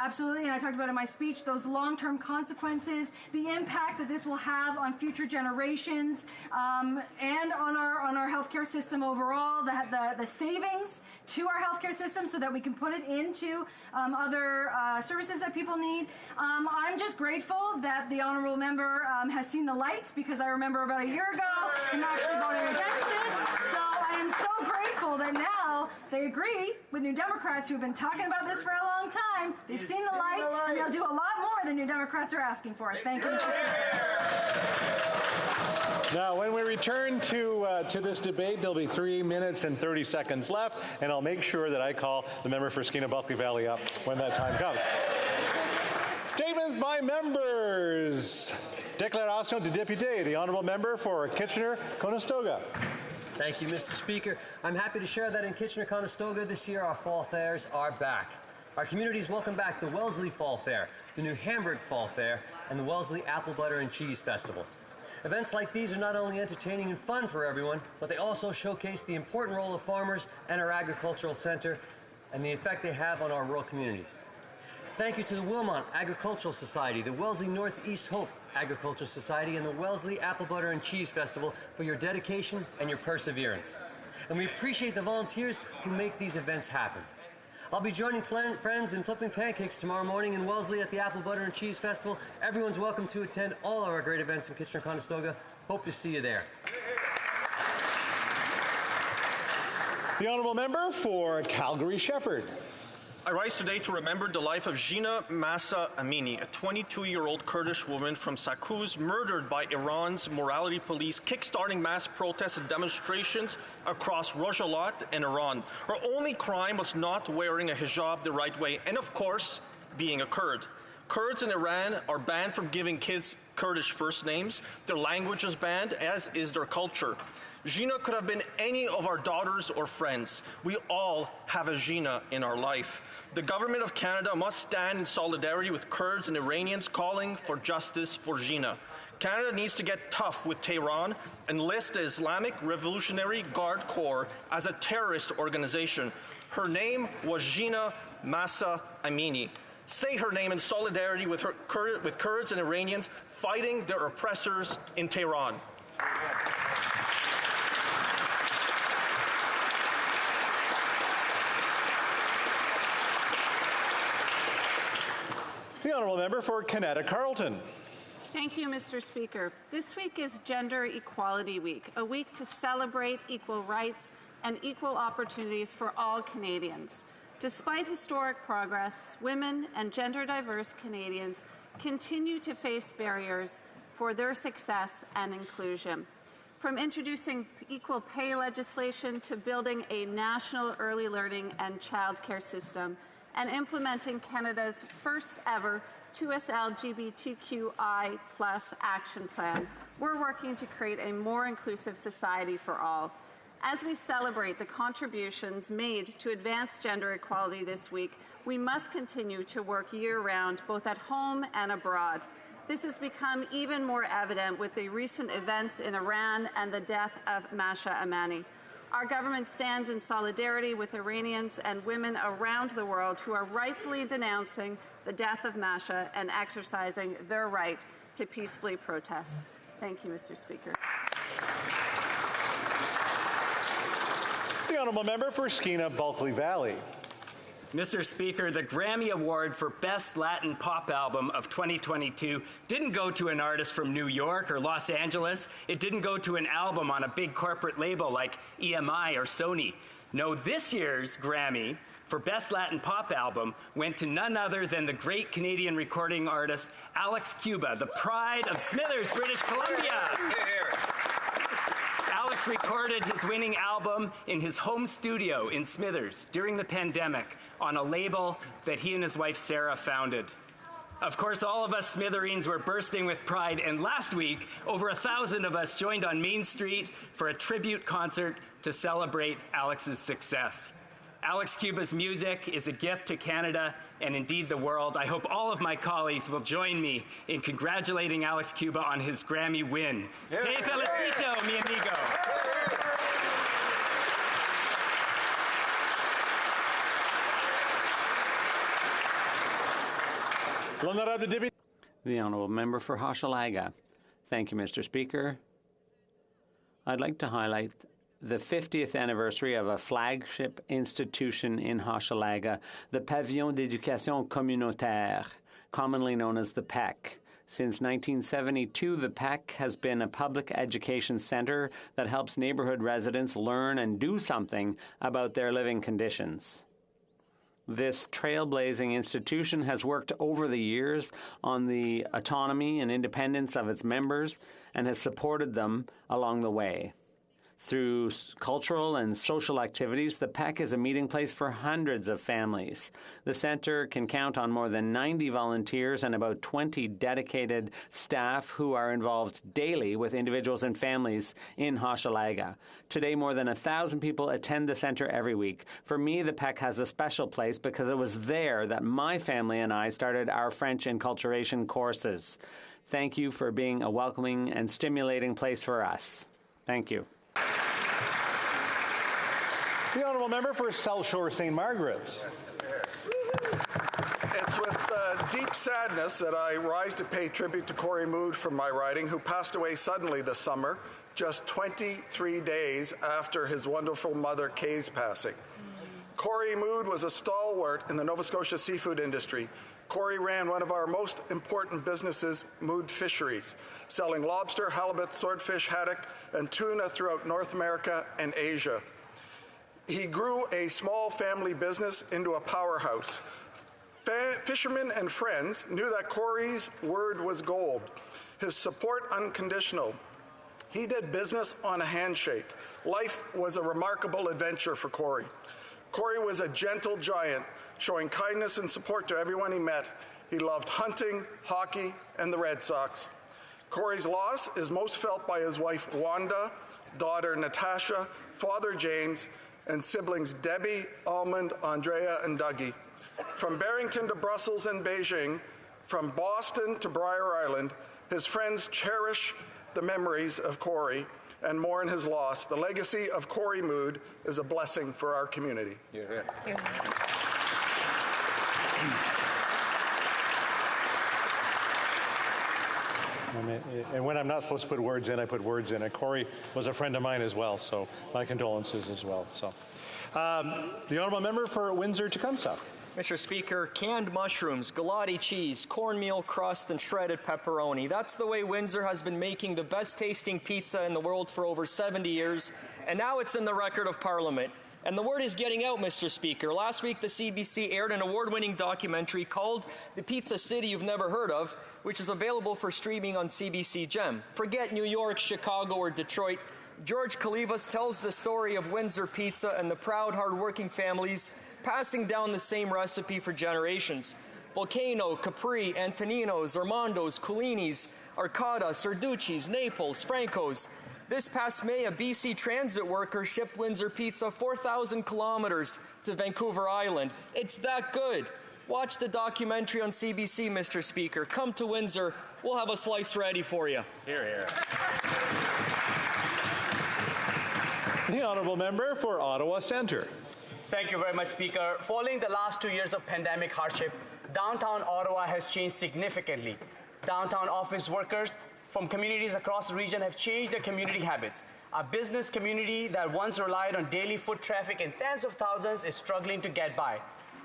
Absolutely, and I talked about in my speech, those long-term consequences, the impact that this will have on future generations, and on our healthcare system overall, the savings to our healthcare system so that we can put it into other services that people need. I'm just grateful that the honourable member has seen the light, because I remember about a year ago him actually voting against this. So I am so grateful that now they agree with New Democrats who have been talking about this for a long time. They've seen the light, and they'll do a lot more than New Democrats are asking for. Thank you, Mr. Speaker. Now, when we return to this debate, there'll be 3 minutes and 30 seconds left, and I'll make sure that I call the member for Skeena-Bulkley Valley up when that time comes. Statements by members. Déclaration de député, the honourable member for Kitchener-Conestoga. Thank you, Mr. Speaker. I'm happy to share that in Kitchener-Conestoga this year our fall fairs are back. Our communities welcome back the Wellesley Fall Fair, the New Hamburg Fall Fair, and the Wellesley Apple Butter and Cheese Festival. Events like these are not only entertaining and fun for everyone, but they also showcase the important role of farmers and our agricultural center and the effect they have on our rural communities. Thank you to the Wilmot Agricultural Society, the Wellesley Northeast Hope Agricultural Society, and the Wellesley Apple Butter and Cheese Festival for your dedication and your perseverance. And we appreciate the volunteers who make these events happen. I'll be joining friends in flipping pancakes tomorrow morning in Wellesley at the Apple Butter and Cheese Festival. Everyone's welcome to attend all of our great events in Kitchener-Conestoga. Hope to see you there. The honourable member for Calgary-Shepherd. I rise today to remember the life of Gina Massa Amini, a 22-year-old Kurdish woman from Sakuz, murdered by Iran's morality police, kickstarting mass protests and demonstrations across Rojhelat and Iran. Her only crime was not wearing a hijab the right way, and of course, being a Kurd. Kurds in Iran are banned from giving kids Kurdish first names. Their language is banned, as is their culture. Gina could have been any of our daughters or friends. We all have a Gina in our life. The government of Canada must stand in solidarity with Kurds and Iranians calling for justice for Gina. Canada needs to get tough with Tehran and list the Islamic Revolutionary Guard Corps as a terrorist organization. Her name was Gina Massa Amini. Say her name in solidarity with Kurds and Iranians fighting their oppressors in Tehran. The honourable member for Canada-Carleton. Thank you, Mr. Speaker. This week is Gender Equality Week, a week to celebrate equal rights and equal opportunities for all Canadians. Despite historic progress, women and gender-diverse Canadians continue to face barriers for their success and inclusion. From introducing equal pay legislation to building a national early learning and childcare system, and implementing Canada's first ever 2S LGBTQI+ action plan, we're working to create a more inclusive society for all. As we celebrate the contributions made to advance gender equality this week, we must continue to work year-round, both at home and abroad. This has become even more evident with the recent events in Iran and the death of Mahsa Amini. Our government stands in solidarity with Iranians and women around the world who are rightfully denouncing the death of Mahsa and exercising their right to peacefully protest. Thank you, Mr. Speaker. The honourable member for Skeena-Bulkley Valley. Mr. Speaker, the Grammy Award for Best Latin Pop Album of 2022 didn't go to an artist from New York or Los Angeles. It didn't go to an album on a big corporate label like EMI or Sony. No, this year's Grammy for Best Latin Pop Album went to none other than the great Canadian recording artist Alex Cuba, the pride of Smithers, British Columbia. Alex recorded his winning album in his home studio in Smithers during the pandemic on a label that he and his wife Sarah founded. Of course, all of us Smithereens were bursting with pride, and last week, over 1,000 of us joined on Main Street for a tribute concert to celebrate Alex's success. Alex Cuba's music is a gift to Canada and indeed the world. I hope all of my colleagues will join me in congratulating Alex Cuba on his Grammy win. Te felicito, mi amigo. L'honorable député. The Honourable Member for Hochelaga. Thank you, Mr. Speaker. I'd like to highlight the 50th anniversary of a flagship institution in Hochelaga, the Pavillon d'Éducation Communautaire, commonly known as the PEC. Since 1972, the PEC has been a public education centre that helps neighbourhood residents learn and do something about their living conditions. This trailblazing institution has worked over the years on the autonomy and independence of its members and has supported them along the way. Through cultural and social activities, the PEC is a meeting place for hundreds of families. The centre can count on more than 90 volunteers and about 20 dedicated staff who are involved daily with individuals and families in Hochelaga. Today, more than 1,000 people attend the centre every week. For me, the PEC has a special place because it was there that my family and I started our French enculturation courses. Thank you for being a welcoming and stimulating place for us. Thank you. The Honourable Member for South Shore St. Margaret's. It's with deep sadness that I rise to pay tribute to Corey Mood from my riding, who passed away suddenly this summer, just 23 days after his wonderful mother Kay's passing. Corey Mood was a stalwart in the Nova Scotia seafood industry. Corey ran one of our most important businesses, Mood Fisheries, selling lobster, halibut, swordfish, haddock, and tuna throughout North America and Asia. He grew a small family business into a powerhouse. Fishermen and friends knew that Corey's word was gold, his support unconditional. He did business on a handshake. Life was a remarkable adventure for Corey. Corey was a gentle giant, showing kindness and support to everyone he met. He loved hunting, hockey, and the Red Sox. Corey's loss is most felt by his wife Wanda, daughter Natasha, father James, and siblings Debbie, Almond, Andrea, and Dougie. From Barrington to Brussels and Beijing, from Boston to Briar Island, his friends cherish the memories of Corey and mourn his loss. The legacy of Corey Mood is a blessing for our community. Yeah. And when I'm not supposed to put words in, I put words in. And Corey was a friend of mine as well, so my condolences as well. So, the Honourable Member for Windsor-Tecumseh. Mr. Speaker, canned mushrooms, galati cheese, cornmeal crust, and shredded pepperoni. That's the way Windsor has been making the best tasting pizza in the world for over 70 years, and now it's in the record of Parliament. And the word is getting out, Mr. Speaker. Last week, the CBC aired an award-winning documentary called The Pizza City You've Never Heard Of, which is available for streaming on CBC Gem. Forget New York, Chicago, or Detroit. George Kalivas tells the story of Windsor Pizza and the proud, hard-working families passing down the same recipe for generations. Volcano, Capri, Antonino's, Armando's, Culini's, Arcata, Sarducci's, Naples, Franco's. This past May, a BC transit worker shipped Windsor Pizza 4,000 kilometers to Vancouver Island. It's that good. Watch the documentary on CBC, Mr. Speaker. Come to Windsor. We'll have a slice ready for you. Hear, hear. The Honourable Member for Ottawa Centre. Thank you very much, Speaker. Following the last 2 years of pandemic hardship, downtown Ottawa has changed significantly. Downtown office workers from communities across the region have changed their community habits. A business community that once relied on daily foot traffic in tens of thousands is struggling to get by.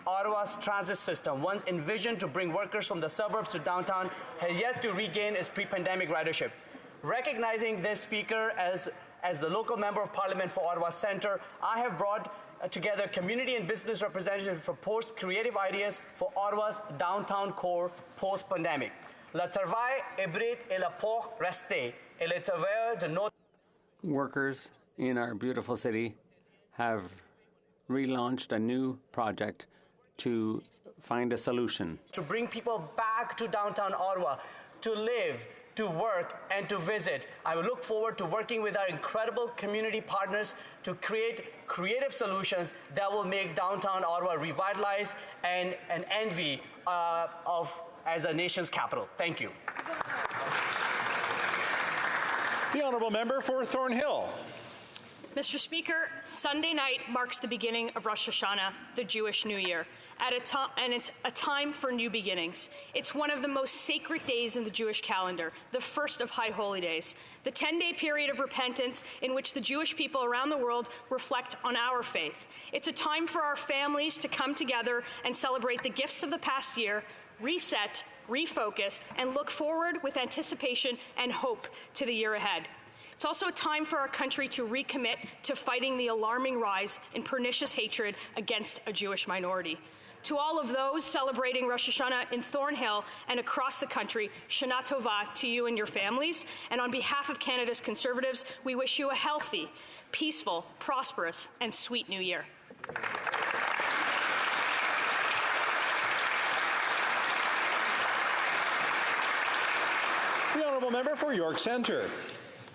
Ottawa's transit system, once envisioned to bring workers from the suburbs to downtown, has yet to regain its pre-pandemic ridership. Recognizing this, Speaker, as the local member of Parliament for Ottawa Centre, I have brought together community and business representatives to propose creative ideas for Ottawa's downtown core post-pandemic. Le travail hybride est le port resté, et le travail de notre... Workers in our beautiful city have relaunched a new project to find a solution. To bring people back to downtown Ottawa, to live, to work, and to visit. I will look forward to working with our incredible community partners to create creative solutions that will make downtown Ottawa revitalized and an envy as a nation's capital. Thank you. The Honourable Member for Thornhill. Mr. Speaker, Sunday night marks the beginning of Rosh Hashanah, the Jewish New Year. and it's a time for new beginnings. It's one of the most sacred days in the Jewish calendar, the first of High Holy Days, the 10-day period of repentance in which the Jewish people around the world reflect on our faith. It's a time for our families to come together and celebrate the gifts of the past year, reset, refocus, and look forward with anticipation and hope to the year ahead. It's also a time for our country to recommit to fighting the alarming rise in pernicious hatred against a Jewish minority. To all of those celebrating Rosh Hashanah in Thornhill and across the country, Shana Tova to you and your families. And on behalf of Canada's Conservatives, we wish you a healthy, peaceful, prosperous, and sweet New Year. The Honourable Member for York Centre.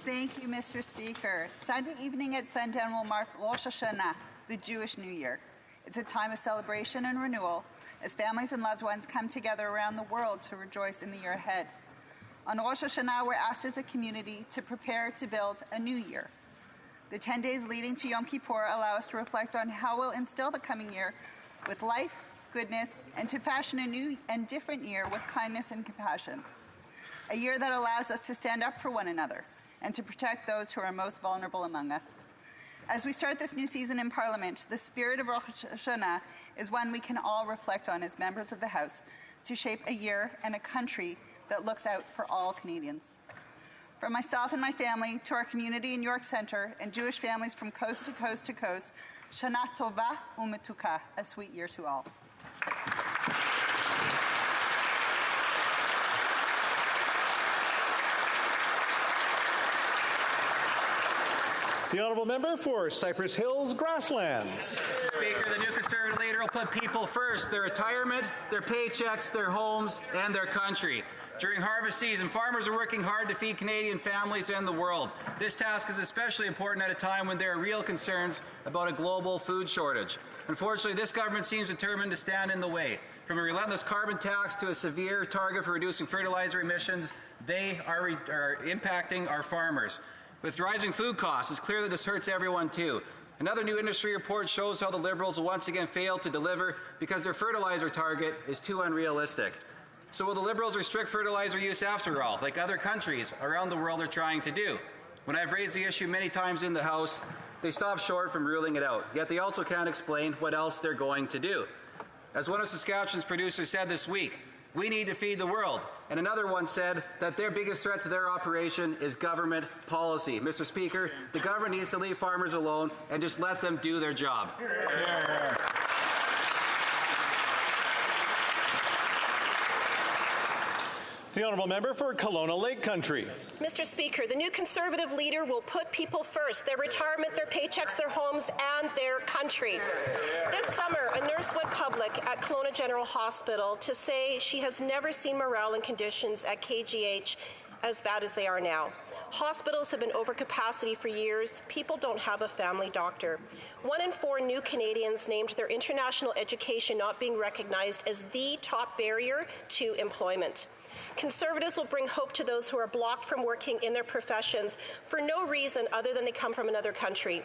Thank you, Mr. Speaker. Sunday evening at sundown will mark Rosh Hashanah, the Jewish New Year. It's a time of celebration and renewal as families and loved ones come together around the world to rejoice in the year ahead. On Rosh Hashanah, we're asked as a community to prepare to build a new year. The 10 days leading to Yom Kippur allow us to reflect on how we'll instill the coming year with life, goodness, and to fashion a new and different year with kindness and compassion. A year that allows us to stand up for one another and to protect those who are most vulnerable among us. As we start this new season in Parliament, the spirit of Rosh Hashanah is one we can all reflect on as members of the House to shape a year and a country that looks out for all Canadians. From myself and my family to our community in York Centre and Jewish families from coast to coast to coast, Shana Tova u'Metuka, a sweet year to all. The Honourable Member for Cypress Hills Grasslands. Mr. Speaker, the new Conservative leader will put people first, their retirement, their paychecks, their homes, and their country. During harvest season, farmers are working hard to feed Canadian families and the world. This task is especially important at a time when there are real concerns about a global food shortage. Unfortunately, this government seems determined to stand in the way. From a relentless carbon tax to a severe target for reducing fertilizer emissions, they are impacting our farmers. With rising food costs, it's clear that this hurts everyone too. Another new industry report shows how the Liberals will once again fail to deliver because their fertilizer target is too unrealistic. So will the Liberals restrict fertilizer use after all, like other countries around the world are trying to do? When I've raised the issue many times in the House, they stop short from ruling it out. Yet they also can't explain what else they're going to do. As one of Saskatchewan's producers said this week, we need to feed the world. And another one said that their biggest threat to their operation is government policy. Mr. Speaker, the government needs to leave farmers alone and just let them do their job. The Honourable Member for Kelowna Lake Country. Mr. Speaker, the new Conservative leader will put people first, their retirement, their paychecks, their homes, and their country. This summer, a nurse went public at Kelowna General Hospital to say she has never seen morale and conditions at KGH as bad as they are now. Hospitals have been over capacity for years. People don't have a family doctor. 1 in 4 new Canadians named their international education not being recognized as the top barrier to employment. Conservatives will bring hope to those who are blocked from working in their professions for no reason other than they come from another country.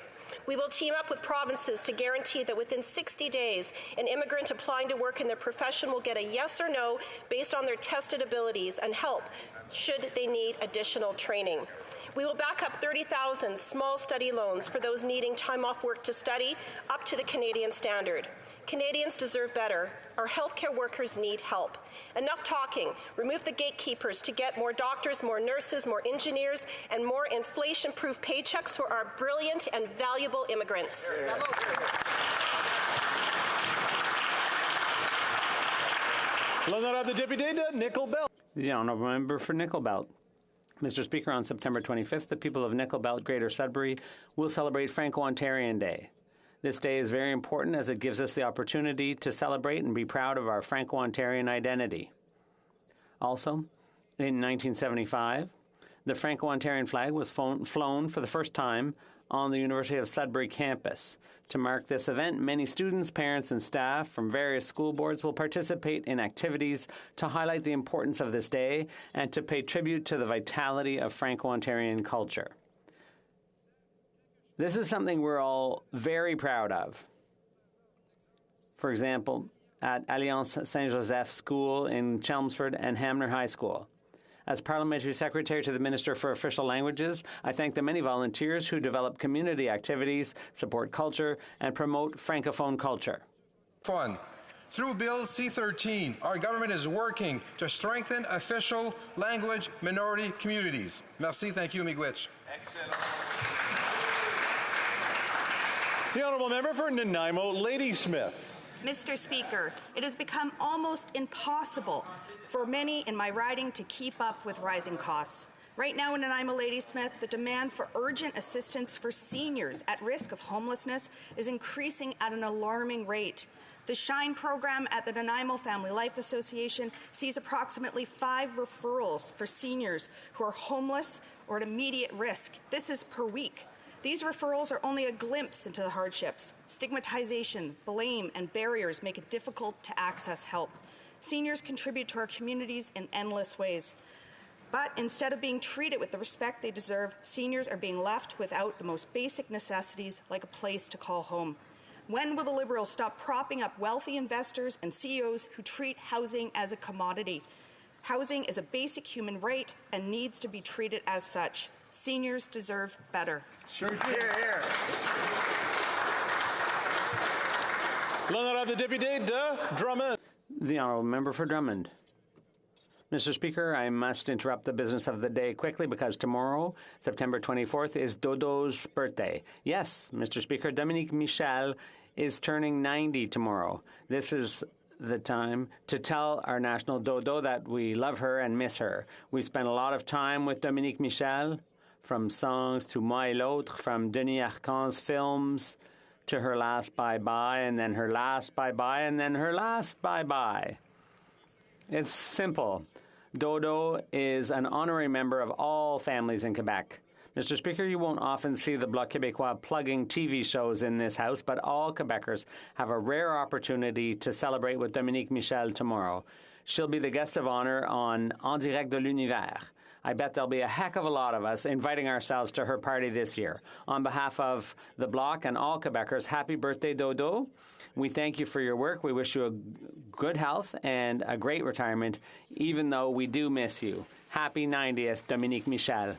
We will team up with provinces to guarantee that within 60 days, an immigrant applying to work in their profession will get a yes or no based on their tested abilities and help should they need additional training. We will back up 30,000 small study loans for those needing time off work to study up to the Canadian standard. Canadians deserve better. Our healthcare workers need help. Enough talking. Remove the gatekeepers to get more doctors, more nurses, more engineers, and more inflation-proof paychecks for our brilliant and valuable immigrants. L'Honorable Deputy de Nickel Belt. The Honourable Member for Nickel Belt. Mr. Speaker, on September 25th, the people of Nickel Belt, Greater Sudbury, will celebrate Franco-Ontarian Day. This day is very important as it gives us the opportunity to celebrate and be proud of our Franco-Ontarian identity. Also, in 1975, the Franco-Ontarian flag was flown for the first time on the University of Sudbury campus. To mark this event, many students, parents, and staff from various school boards will participate in activities to highlight the importance of this day and to pay tribute to the vitality of Franco-Ontarian culture. This is something we're all very proud of. For example, at Alliance Saint-Joseph School in Chelmsford and Hamner High School. As Parliamentary Secretary to the Minister for Official Languages, I thank the many volunteers who develop community activities, support culture, and promote Francophone culture. Through Bill C-13, our government is working to strengthen official language minority communities. Merci, thank you, miigwech. Excellent. The Honourable Member for Nanaimo, Ladysmith. Mr. Speaker, it has become almost impossible for many in my riding to keep up with rising costs. Right now in Nanaimo Ladysmith, the demand for urgent assistance for seniors at risk of homelessness is increasing at an alarming rate. The SHINE program at the Nanaimo Family Life Association sees approximately 5 referrals for seniors who are homeless or at immediate risk. This is per week. These referrals are only a glimpse into the hardships. Stigmatization, blame, and barriers make it difficult to access help. Seniors contribute to our communities in endless ways. But instead of being treated with the respect they deserve, seniors are being left without the most basic necessities like a place to call home. When will the Liberals stop propping up wealthy investors and CEOs who treat housing as a commodity? Housing is a basic human right and needs to be treated as such. Seniors deserve better. Sure do. Here. L'honorable député de Drummond. The Honourable Member for Drummond. Mr. Speaker, I must interrupt the business of the day quickly because tomorrow, September 24th, is Dodo's birthday. Yes, Mr. Speaker, Dominique Michel is turning 90 tomorrow. This is the time to tell our national Dodo that we love her and miss her. We spent a lot of time with Dominique Michel, from songs to Moi et l'autre, from Denis Arcand's films to her last bye-bye, and then her last bye-bye, and then her last bye-bye. It's simple. Dodo is an honorary member of all families in Quebec. Mr. Speaker, you won't often see the Bloc Québécois plugging TV shows in this House, but all Quebecers have a rare opportunity to celebrate with Dominique Michel tomorrow. She'll be the guest of honor on En Direct de l'Univers. I bet there'll be a heck of a lot of us inviting ourselves to her party this year. On behalf of the Bloc and all Quebecers, happy birthday, Dodo. We thank you for your work. We wish you a good health and a great retirement, even though we do miss you. Happy 90th, Dominique Michel.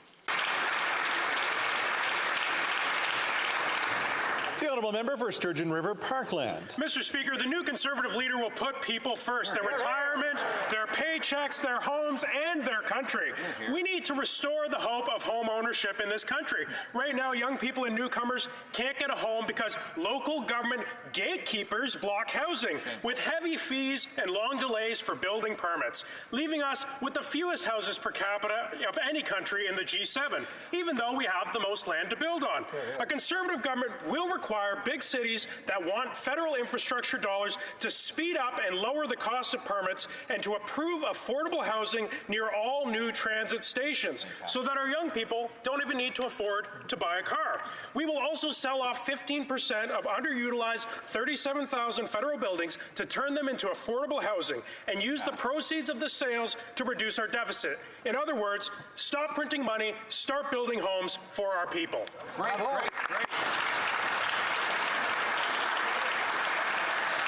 The Honourable Member for Sturgeon River Parkland. Mr. Speaker, the new Conservative leader will put people first, their retirement, their paychecks, their homes, and their country. We need to restore the hope of home ownership in this country. Right now, young people and newcomers can't get a home because local government gatekeepers block housing with heavy fees and long delays for building permits, leaving us with the fewest houses per capita of any country in the G7, even though we have the most land to build on. A Conservative government will require big cities that want federal infrastructure dollars to speed up and lower the cost of permits and to approve affordable housing near all new transit stations so that our young people don't even need to afford to buy a car. We will also sell off 15% of underutilized 37,000 federal buildings to turn them into affordable housing and use the proceeds of the sales to reduce our deficit. In other words, stop printing money, start building homes for our people. Right.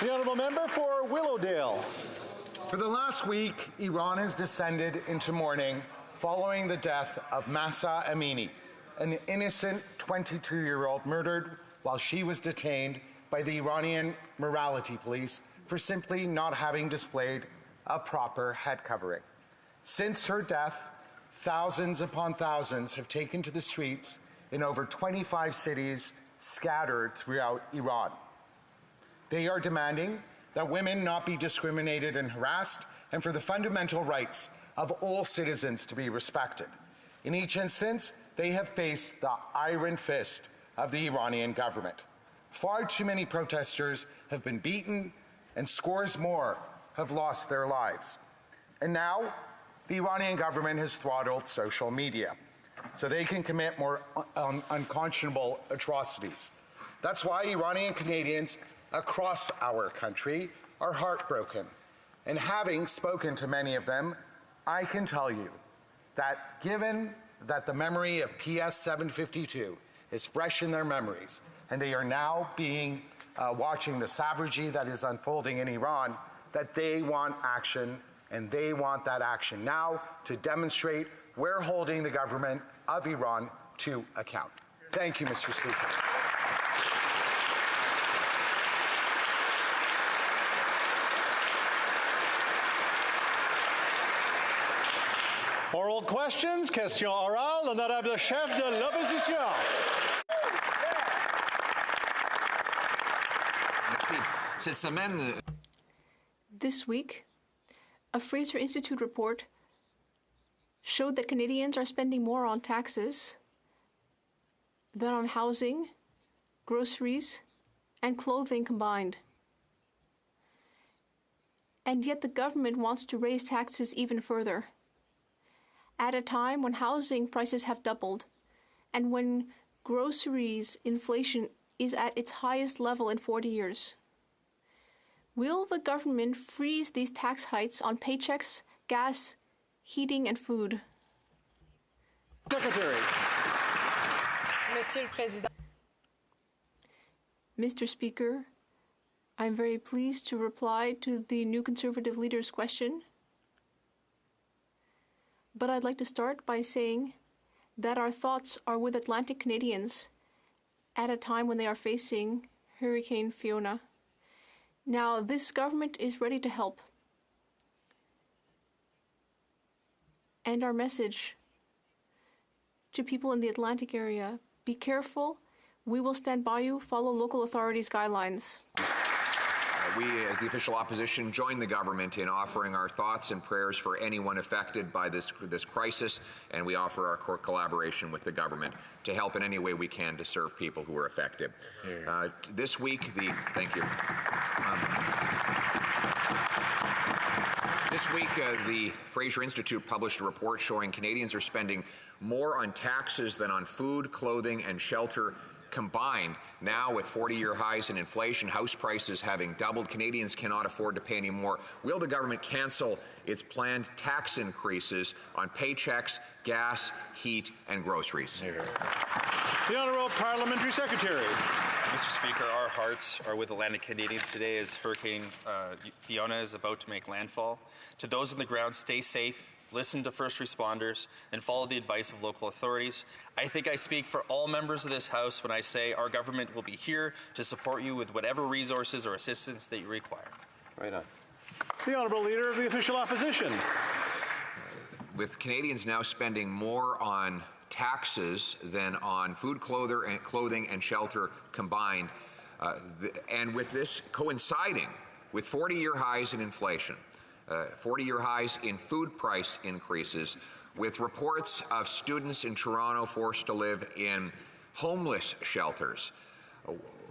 The Honourable Member for Willowdale. For the last week, Iran has descended into mourning following the death of Mahsa Amini, an innocent 22-year-old murdered while she was detained by the Iranian morality police for simply not having displayed a proper head covering. Since her death, thousands upon thousands have taken to the streets in over 25 cities scattered throughout Iran. They are demanding that women not be discriminated and harassed, and for the fundamental rights of all citizens to be respected. In each instance, they have faced the iron fist of the Iranian government. Far too many protesters have been beaten, and scores more have lost their lives. And now, the Iranian government has throttled social media so they can commit more unconscionable atrocities. That's why Iranian Canadians across our country are heartbroken. And having spoken to many of them, I can tell you that given that the memory of PS 752 is fresh in their memories, and they are now being watching the savagery that is unfolding in Iran, that they want action, and they want that action now to demonstrate we're holding the government of Iran to account. Thank you, Mr. Speaker. Oral questions, question orale, l'honorable chef de l'opposition. Merci. Cette semaine, This week, a Fraser Institute report showed that Canadians are spending more on taxes than on housing, groceries, and clothing combined. And yet the government wants to raise taxes even further, at a time when housing prices have doubled and when groceries inflation is at its highest level in 40 years. Will the government freeze these tax hikes on paychecks, gas, heating, and food? Secretary. Monsieur le Président. Mr. Speaker, I'm very pleased to reply to the new Conservative leader's question. But I'd like to start by saying that our thoughts are with Atlantic Canadians at a time when they are facing Hurricane Fiona. Now, this government is ready to help. And our message to people in the Atlantic area, be careful, we will stand by you, follow local authorities' guidelines. we, as the official opposition, join the government in offering our thoughts and prayers for anyone affected by this crisis, and we offer our collaboration with the government to help in any way we can to serve people who are affected. This week, thank you. This week, the Fraser Institute published a report showing Canadians are spending more on taxes than on food, clothing, and shelter combined. Now, with 40-year highs in inflation, house prices having doubled, Canadians cannot afford to pay any more. Will the government cancel its planned tax increases on paychecks, gas, heat, and groceries? The Honourable Parliamentary Secretary. Mr. Speaker, our hearts are with Atlantic Canadians today as Hurricane Fiona is about to make landfall. To those on the ground, stay safe, listen to first responders, and follow the advice of local authorities. I think I speak for all members of this House when I say our government will be here to support you with whatever resources or assistance that you require. Right on. The Honourable Leader of the Official Opposition. With Canadians now spending more on taxes than on food, clothing, and shelter combined, and with this coinciding with 40-year highs in inflation, 40-year highs in food price increases, with reports of students in Toronto forced to live in homeless shelters.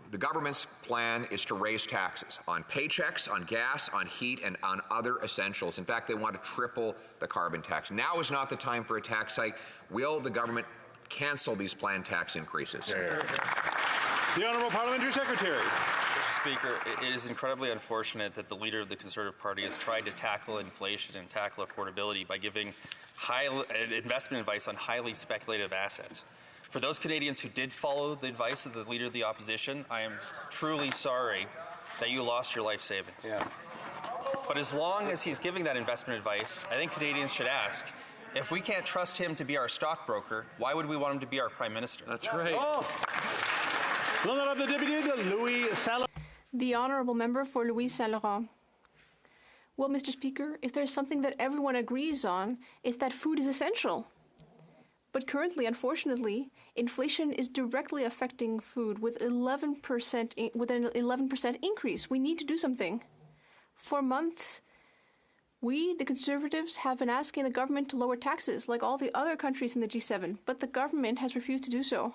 The government's plan is to raise taxes on paychecks, on gas, on heat, and on other essentials. In fact, they want to triple the carbon tax. Now is not the time for a tax hike. Will the government cancel these planned tax increases? The Honourable Parliamentary Secretary. Mr. Speaker, it is incredibly unfortunate that the leader of the Conservative Party has tried to tackle inflation and tackle affordability by giving investment advice on highly speculative assets. For those Canadians who did follow the advice of the Leader of the Opposition, I am truly sorry that you lost your life savings. But as long as he's giving that investment advice, I think Canadians should ask, if we can't trust him to be our stockbroker, why would we want him to be our Prime Minister? That's right. The Honourable Member for Louis Saint-Laurent. Well, Mr. Speaker, if there's something that everyone agrees on, it's that food is essential. But currently, unfortunately, inflation is directly affecting food with an 11% increase. We need to do something. For months, we, the Conservatives, have been asking the government to lower taxes, like all the other countries in the G7, but the government has refused to do so.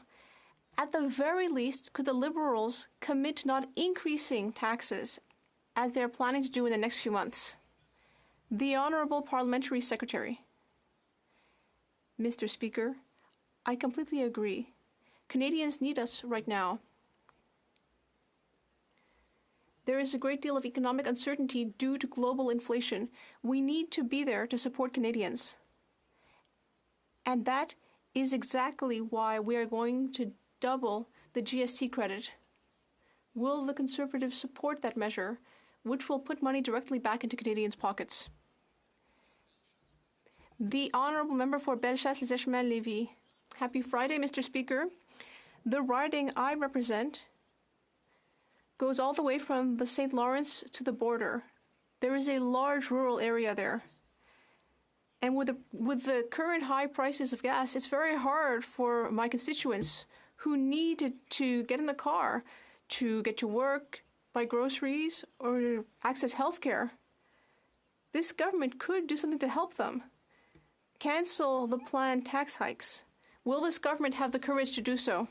At the very least, could the Liberals commit to not increasing taxes, as they are planning to do in the next few months? The Honourable Parliamentary Secretary. Mr. Speaker, I completely agree. Canadians need us right now. There is a great deal of economic uncertainty due to global inflation. We need to be there to support Canadians. And that is exactly why we are going to double the GST credit Will the Conservatives support that measure, which will put money directly back into Canadians' pockets? The Honourable Member for Bellechasse-les-Échemins-Lévis. Happy Friday, Mr. Speaker. The riding I represent goes all the way from the St. Lawrence to the border. There is a large rural area there. And with the current high prices of gas, it's very hard for my constituents who need to get in the car to get to work, buy groceries, or access health care. This government could do something to help them. Cancel the planned tax hikes. Will this government have the courage to do so?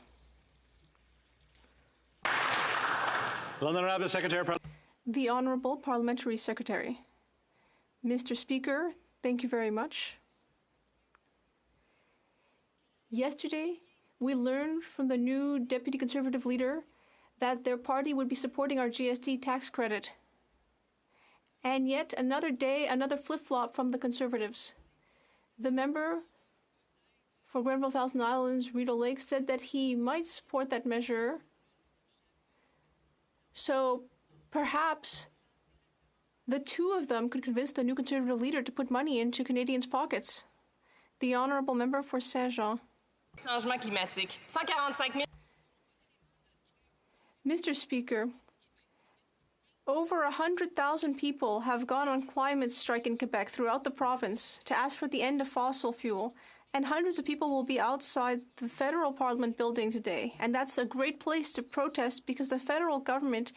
The Honourable Parliamentary Secretary. Mr. Speaker, thank you very much. Yesterday, we learned from the new Deputy Conservative leader that their party would be supporting our GST tax credit. And yet another day, another flip-flop from the Conservatives. The member for Grenville Thousand Islands, Rideau Lake, said that he might support that measure. So perhaps the two of them could convince the new Conservative leader to put money into Canadians' pockets. The Honourable Member for Saint-Jean. Changement climatique. 145 000. Mr. Speaker, over 100,000 people have gone on climate strike in Quebec throughout the province to ask for the end of fossil fuel, and hundreds of people will be outside the federal parliament building today. And that's a great place to protest because the federal government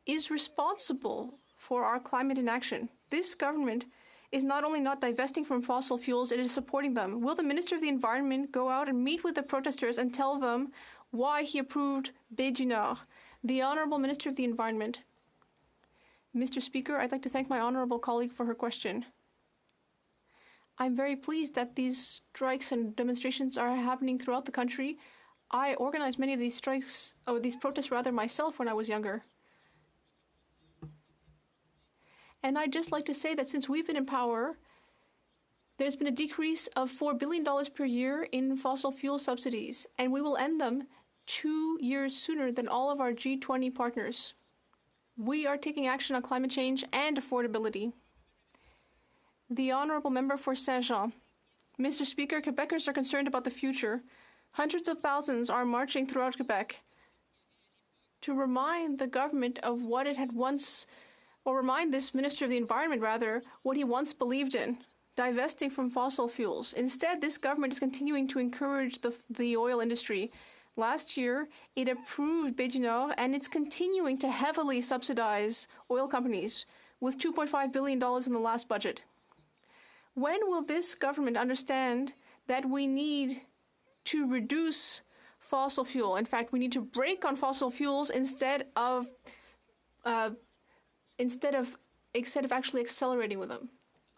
is responsible for our climate inaction. This government is not only not divesting from fossil fuels, it is supporting them. Will the Minister of the Environment go out and meet with the protesters and tell them why he approved Baie du Nord? The Honourable Minister of the Environment. Mr. Speaker, I'd like to thank my honourable colleague for her question. I'm very pleased that these strikes and demonstrations are happening throughout the country. I organized many of these strikes, or these protests rather, myself when I was younger. And I'd just like to say that since we've been in power, there's been a decrease of $4 billion per year in fossil fuel subsidies, and we will end them 2 years sooner than all of our G20 partners. We are taking action on climate change and affordability. The Honourable Member for Saint-Jean. Mr. Speaker, Quebecers are concerned about the future. Hundreds of thousands are marching throughout Quebec to remind the government of what it had once, or remind this Minister of the Environment, rather, what he once believed in, divesting from fossil fuels. Instead, this government is continuing to encourage the oil industry. Last year, it approved Baie du Nord, and it's continuing to heavily subsidize oil companies with $2.5 billion in the last budget. When will this government understand that we need to reduce fossil fuel? In fact, we need to break on fossil fuels instead of actually accelerating with them.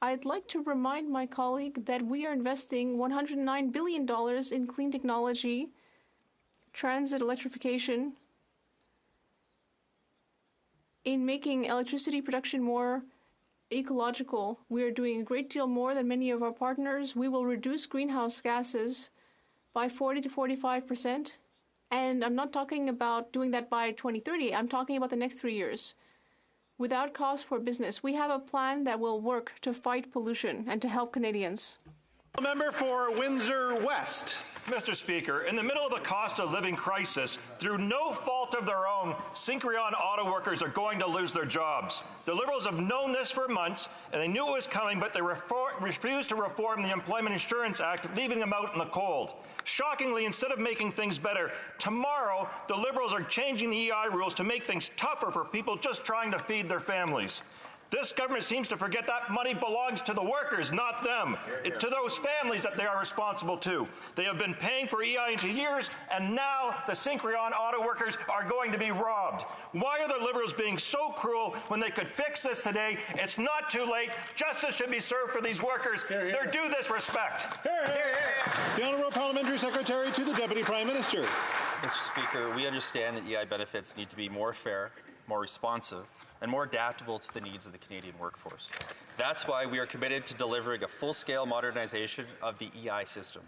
I'd like to remind my colleague that we are investing $109 billion in clean technology, transit electrification, in making electricity production more ecological. We are doing a great deal more than many of our partners. We will reduce greenhouse gases by 40 to 45%. And I'm not talking about doing that by 2030. I'm talking about the next 3 years. Without cost for business, we have a plan that will work to fight pollution and to help Canadians. Member for Windsor West. Mr. Speaker, in the middle of a cost of living crisis, through no fault of their own, Syncreon auto workers are going to lose their jobs. The Liberals have known this for months, and they knew it was coming, but they refused to reform the Employment Insurance Act, leaving them out in the cold. Shockingly, instead of making things better, tomorrow the Liberals are changing the EI rules to make things tougher for people just trying to feed their families. This government seems to forget that money belongs to the workers, not them. To those families that they are responsible to. They have been paying for EI into years, and now the Syncreon auto workers are going to be robbed. Why are the Liberals being so cruel when they could fix this today? It's not too late. Justice should be served for these workers. They're due this respect. The Honourable Parliamentary Secretary to the Deputy Prime Minister. Mr. Speaker, we understand that EI benefits need to be more fair, more responsive, and more adaptable to the needs of the Canadian workforce. That's why we are committed to delivering a full-scale modernization of the EI system.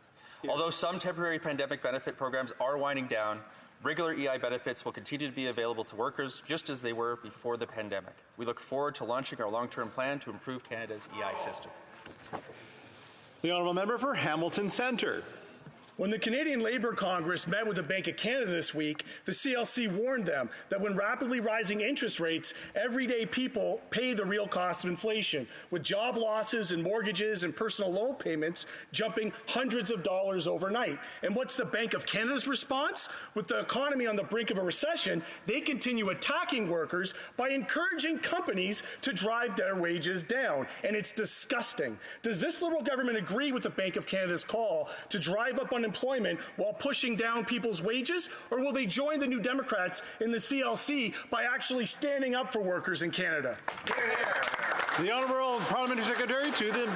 Although some temporary pandemic benefit programs are winding down, Regular EI benefits will continue to be available to workers just as they were before the pandemic. We look forward to launching our long-term plan to improve Canada's EI system. The honourable member for Hamilton Centre. When the Canadian Labour Congress met with the Bank of Canada this week, the CLC warned them that when rapidly rising interest rates, everyday people pay the real cost of inflation, with job losses and mortgages and personal loan payments jumping hundreds of dollars overnight. And what's the Bank of Canada's response? With the economy on the brink of a recession, they continue attacking workers by encouraging companies to drive their wages down. And it's disgusting. Does this Liberal government agree with the Bank of Canada's call to drive up unemployment while pushing down people's wages, or will they join the New Democrats in the CLC by actually standing up for workers in Canada? The Honourable Parliamentary Secretary to the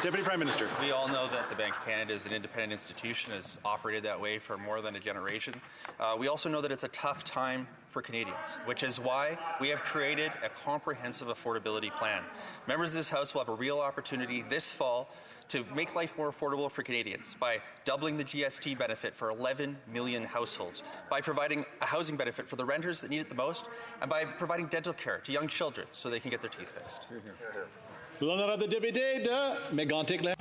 Deputy Prime Minister. We all know that the Bank of Canada is an independent institution, has operated that way for more than a generation. We also know that it's a tough time for Canadians, which is why we have created a comprehensive affordability plan. Members of this House will have a real opportunity this fall to make life more affordable for Canadians by doubling the GST benefit for 11 million households, by providing a housing benefit for the renters that need it the most, and by providing dental care to young children so they can get their teeth fixed. L'honorable député de Mégantic-Lérable.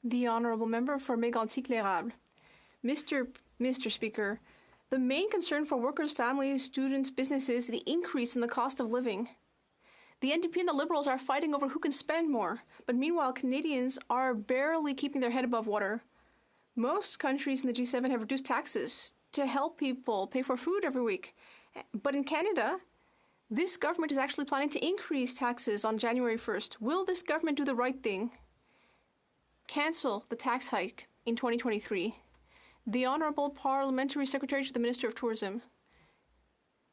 The honourable member for Mégantic-Lérable. Mr. Speaker, the main concern for workers, families, students, businesses is the increase in the cost of living. The NDP and the Liberals are fighting over who can spend more, but meanwhile Canadians are barely keeping their head above water. Most countries in the G7 have reduced taxes to help people pay for food every week. But in Canada, this government is actually planning to increase taxes on January 1st. Will this government do the right thing? Cancel the tax hike in 2023. The Honourable Parliamentary Secretary to the Minister of Tourism.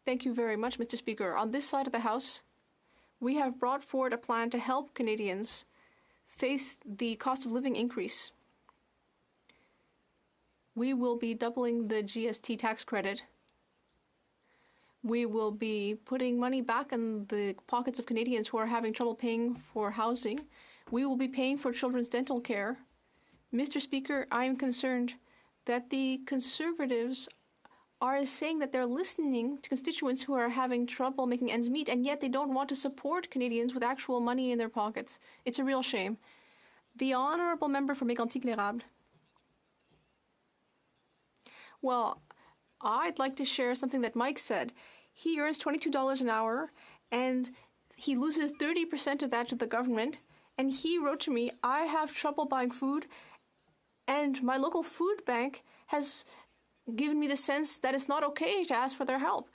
Thank you very much, Mr. Speaker. On this side of the House, we have brought forward a plan to help Canadians face the cost of living increase. We will be doubling the GST tax credit. We will be putting money back in the pockets of Canadians who are having trouble paying for housing. We will be paying for children's dental care. Mr. Speaker, I am concerned that the Conservatives are saying that they're listening to constituents who are having trouble making ends meet, and yet they don't want to support Canadians with actual money in their pockets. It's a real shame. The honourable member for Mégantic-Lérable. Well, I'd like to share something that Mike said. He earns $22 an hour, and he loses 30% of that to the government. And he wrote to me, I have trouble buying food, and my local food bank has given me the sense that it's not okay to ask for their help.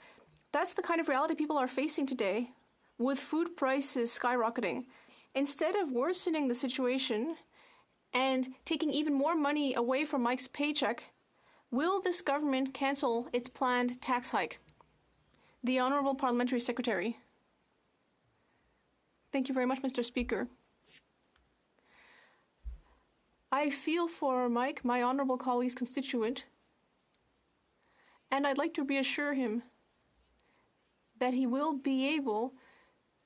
That's the kind of reality people are facing today, with food prices skyrocketing. Instead of worsening the situation and taking even more money away from Mike's paycheck, will this government cancel its planned tax hike? The Honourable Parliamentary Secretary. Thank you very much, Mr. Speaker. I feel for Mike, my honourable colleague's constituent, and I'd like to reassure him that he will be able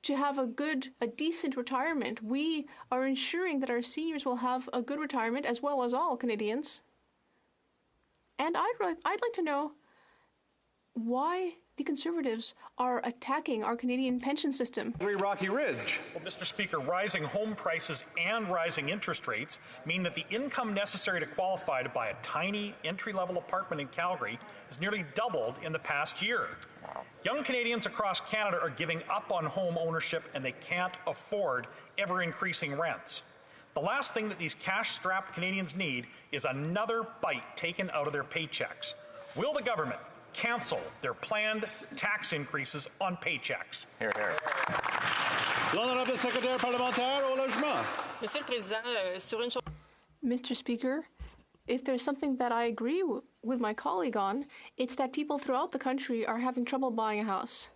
to have a decent retirement. We are ensuring that our seniors will have a good retirement, as well as all Canadians. And I'd like to know why the Conservatives are attacking our Canadian pension system. Rocky Ridge. Well, Mr. Speaker, rising home prices and rising interest rates mean that the income necessary to qualify to buy a tiny entry-level apartment in Calgary has nearly doubled in the past year. Young Canadians across Canada are giving up on home ownership, and they can't afford ever-increasing rents. The last thing that these cash-strapped Canadians need is another bite taken out of their paychecks. Will the government cancel their planned tax increases on paychecks? Hear, hear. L'honorable Secrétaire parlementaire au logement. Monsieur le Président, sur une chose. Mr. Speaker, if there's something that I agree with my colleague on, it's that people throughout the country are having trouble buying a house.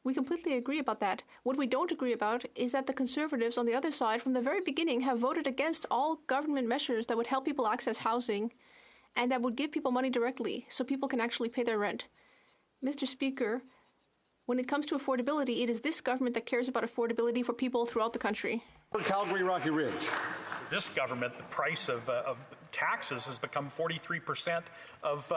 We completely agree about that. What we don't agree about is that the Conservatives on the other side from the very beginning have voted against all government measures that would help people access housing and that would give people money directly so people can actually pay their rent. Mr. Speaker, when it comes to affordability, it is this government that cares about affordability for people throughout the country. Calgary Rocky Ridge. this government, the price of taxes has become 43% of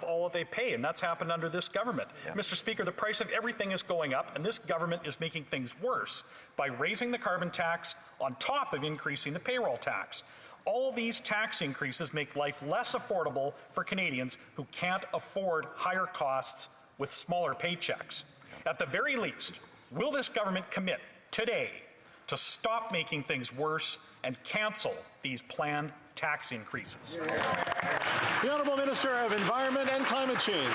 all that they pay, and that's happened under this government. Yeah. Mr. Speaker, the price of everything is going up, and this government is making things worse by raising the carbon tax on top of increasing the payroll tax. All these tax increases make life less affordable for Canadians who can't afford higher costs with smaller paychecks. At the very least, will this government commit today to stop making things worse and cancel these planned tax increases? The Honourable Minister of Environment and Climate Change.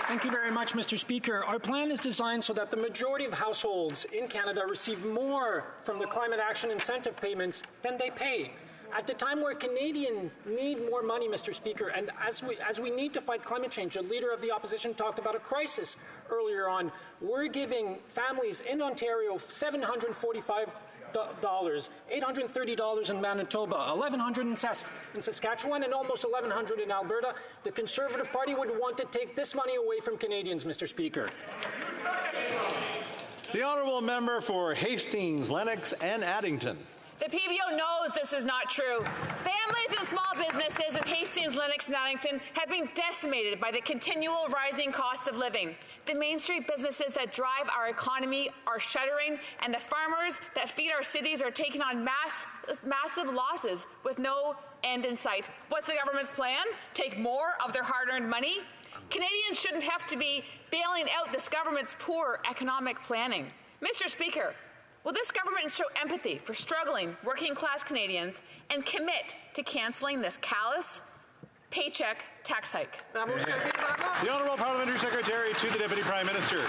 Thank you very much, Mr. Speaker. Our plan is designed so that the majority of households in Canada receive more from the climate action incentive payments than they pay. At the time where Canadians need more money, Mr. Speaker, and as we need to fight climate change, the Leader of the Opposition talked about a crisis earlier on. We're giving families in Ontario $745, $830 in Manitoba, $1,100 in Saskatchewan, and almost $1,100 in Alberta. The Conservative Party would want to take this money away from Canadians, Mr. Speaker. The Honourable Member for Hastings, Lennox and Addington. The PBO knows this is not true. Families and small businesses in Hastings, Lennox, and Addington have been decimated by the continual rising cost of living. The Main Street businesses that drive our economy are shuttering, and the farmers that feed our cities are taking on massive losses with no end in sight. What's the government's plan? Take more of their hard-earned money? Canadians shouldn't have to be bailing out this government's poor economic planning. Mr. Speaker, will this government show empathy for struggling working-class Canadians and commit to cancelling this callous paycheck tax hike? The Honourable Parliamentary Secretary to the Deputy Prime Minister.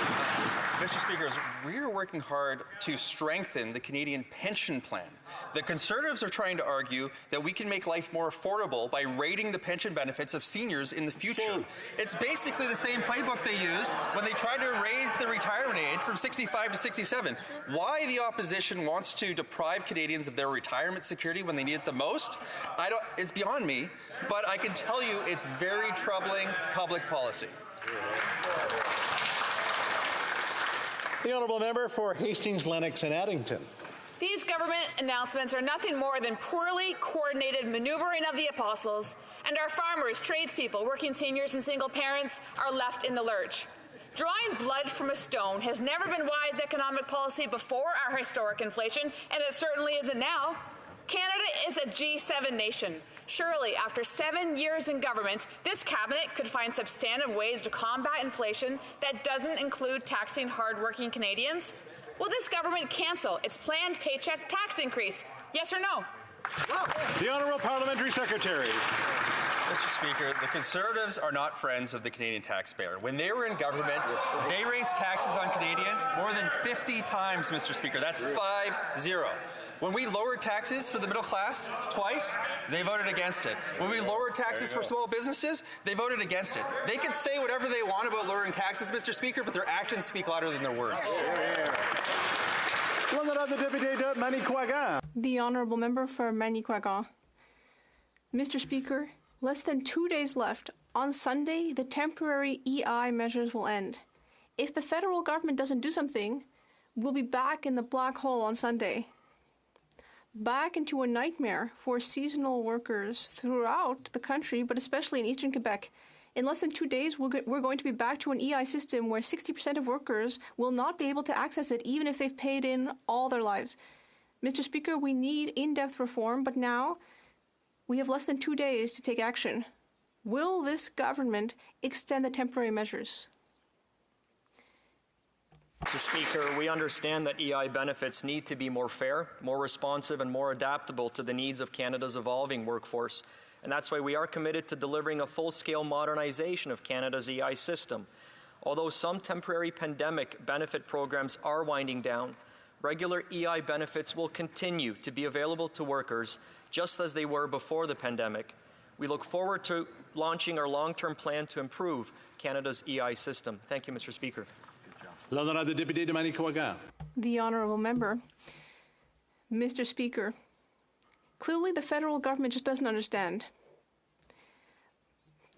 Mr. Speaker, we are working hard to strengthen the Canadian pension plan. The Conservatives are trying to argue that we can make life more affordable by rating the pension benefits of seniors in the future. It's basically the same playbook they used when they tried to raise the retirement age from 65 to 67. Why the opposition wants to deprive Canadians of their retirement security when they need it the most, it's beyond me, but I can tell you it's very troubling public policy. The Honourable Member for Hastings, Lennox and Addington. These government announcements are nothing more than poorly coordinated maneuvering of the apostles, and our farmers, tradespeople, working seniors and single parents are left in the lurch. Drawing blood from a stone has never been wise economic policy before our historic inflation, and it certainly isn't now. Canada is a G7 nation. Surely, after 7 years in government, this cabinet could find substantive ways to combat inflation that doesn't include taxing hard-working Canadians. Will this government cancel its planned paycheck tax increase? Yes or no? The Honourable Parliamentary Secretary. Mr. Speaker, the Conservatives are not friends of the Canadian taxpayer. When they were in government, they raised taxes on Canadians more than 50 times, Mr. Speaker. That's 5-0. When we lowered taxes for the middle class twice, they voted against it. When we lowered taxes for small businesses, they voted against it. They can say whatever they want about lowering taxes, Mr. Speaker, but their actions speak louder than their words. The Honourable Member for Manicouagan. Mr. Speaker, less than 2 days left. On Sunday, the temporary EI measures will end. If the federal government doesn't do something, we'll be back in the black hole on Sunday. Back into a nightmare for seasonal workers throughout the country, but especially in eastern Quebec. In less than 2 days, we're going to be back to an EI system where 60% of workers will not be able to access it, even if they've paid in all their lives. Mr. Speaker, we need in-depth reform, but now we have less than 2 days to take action. Will this government extend the temporary measures? Mr. Speaker, we understand that EI benefits need to be more fair, more responsive, and more adaptable to the needs of Canada's evolving workforce. And that's why we are committed to delivering a full-scale modernization of Canada's EI system. Although some temporary pandemic benefit programs are winding down, regular EI benefits will continue to be available to workers just as they were before the pandemic. We look forward to launching our long-term plan to improve Canada's EI system. Thank you, Mr. Speaker. The Honourable Member. Mr. Speaker, clearly the federal government just doesn't understand.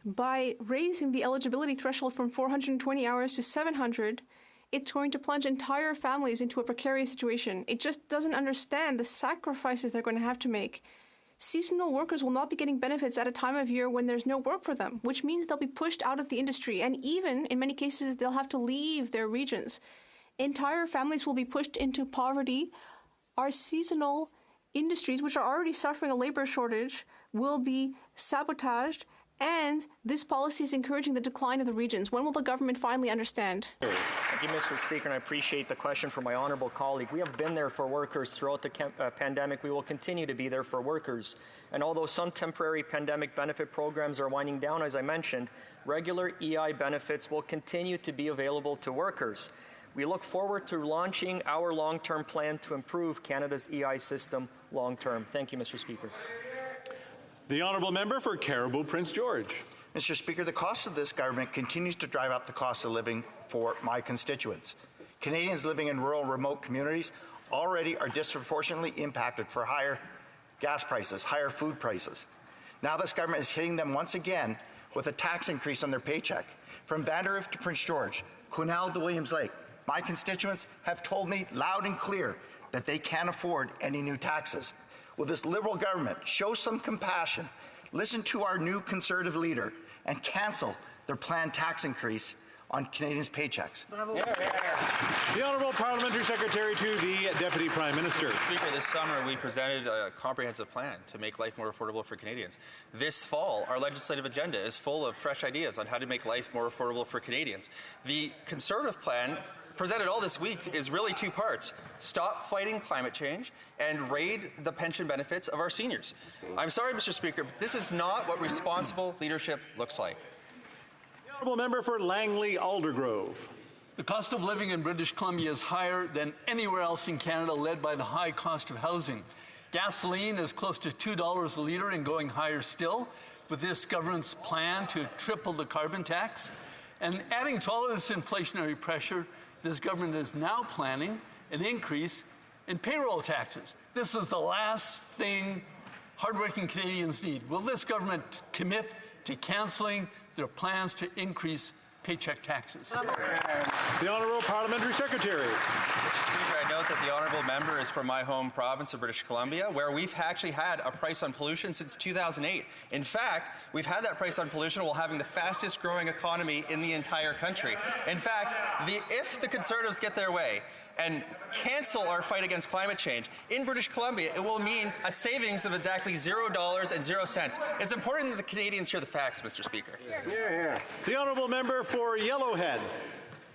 By raising the eligibility threshold from 420 hours to 700, it's going to plunge entire families into a precarious situation. It just doesn't understand the sacrifices they're going to have to make. Seasonal workers will not be getting benefits at a time of year when there's no work for them, which means they'll be pushed out of the industry, and even, in many cases, they'll have to leave their regions. Entire families will be pushed into poverty. Our seasonal industries, which are already suffering a labor shortage, will be sabotaged, and this policy is encouraging the decline of the regions. When will the government finally understand? Thank you, Mr. Speaker, and I appreciate the question from my honourable colleague. We have been there for workers throughout the pandemic. We will continue to be there for workers. And although some temporary pandemic benefit programs are winding down, as I mentioned, regular EI benefits will continue to be available to workers. We look forward to launching our long-term plan to improve Canada's EI system long-term. Thank you, Mr. Speaker. The honourable member for Caribou Prince George. Mr. Speaker, the cost of this government continues to drive up the cost of living for my constituents. Canadians living in rural, remote communities already are disproportionately impacted for higher gas prices, higher food prices. Now this government is hitting them once again with a tax increase on their paycheck. From Vanderhoof to Prince George, Quesnel to Williams Lake, my constituents have told me loud and clear that they can't afford any new taxes. Will this Liberal government show some compassion, listen to our new Conservative leader, and cancel their planned tax increase on Canadians' paychecks? The Honourable Parliamentary Secretary to the Deputy Prime Minister. Speaker, this summer we presented a comprehensive plan to make life more affordable for Canadians. This fall, our legislative agenda is full of fresh ideas on how to make life more affordable for Canadians. The Conservative plan presented all this week is really two parts: stop fighting climate change and raid the pension benefits of our seniors. I'm sorry, Mr. Speaker, but this is not what responsible leadership looks like. The honourable member for Langley Aldergrove. The cost of living in British Columbia is higher than anywhere else in Canada, led by the high cost of housing. Gasoline is close to $2 a litre and going higher still, with this government's plan to triple the carbon tax. And adding to all of this inflationary pressure, this government is now planning an increase in payroll taxes. This is the last thing hardworking Canadians need. Will this government commit to cancelling their plans to increase paycheck taxes? The Honourable Parliamentary Secretary. Mr. Speaker, I note that the honourable member is from my home province of British Columbia, where we've actually had a price on pollution since 2008. In fact, we've had that price on pollution while having the fastest growing economy in the entire country. In fact, if the Conservatives get their way and cancel our fight against climate change, in British Columbia, it will mean a savings of exactly $0.00. It's important that the Canadians hear the facts, Mr. Speaker. The honourable member for Yellowhead.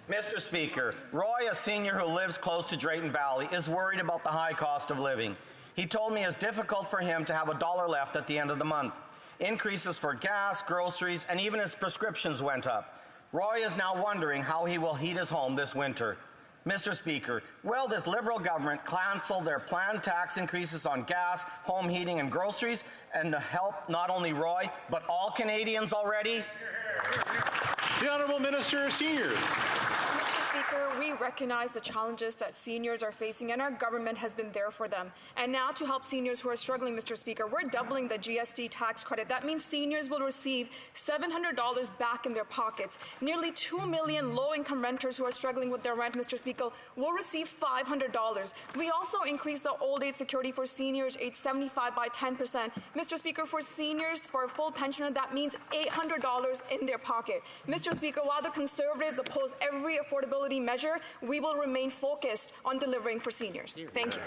Mr. Speaker, Roy, a senior who lives close to Drayton Valley, is worried about the high cost of living. He told me it's difficult for him to have $1 left at the end of the month. Increases for gas, groceries, and even his prescriptions went up. Roy is now wondering how he will heat his home this winter. Mr. Speaker, will this Liberal government cancel their planned tax increases on gas, home heating, and groceries, and help not only Roy, but all Canadians already? The Honourable Minister of Seniors. Mr. Speaker, we recognize the challenges that seniors are facing, and our government has been there for them. And now to help seniors who are struggling, Mr. Speaker, we're doubling the GST tax credit. That means seniors will receive $700 back in their pockets. Nearly 2 million low-income renters who are struggling with their rent, Mr. Speaker, will receive $500. We also increased the old age security for seniors age 75 by 10%. Mr. Speaker, for seniors, for a full pensioner, that means $800 in their pocket. Mr. Speaker, while the Conservatives oppose every affordability measure, we will remain focused on delivering for seniors. Thank you.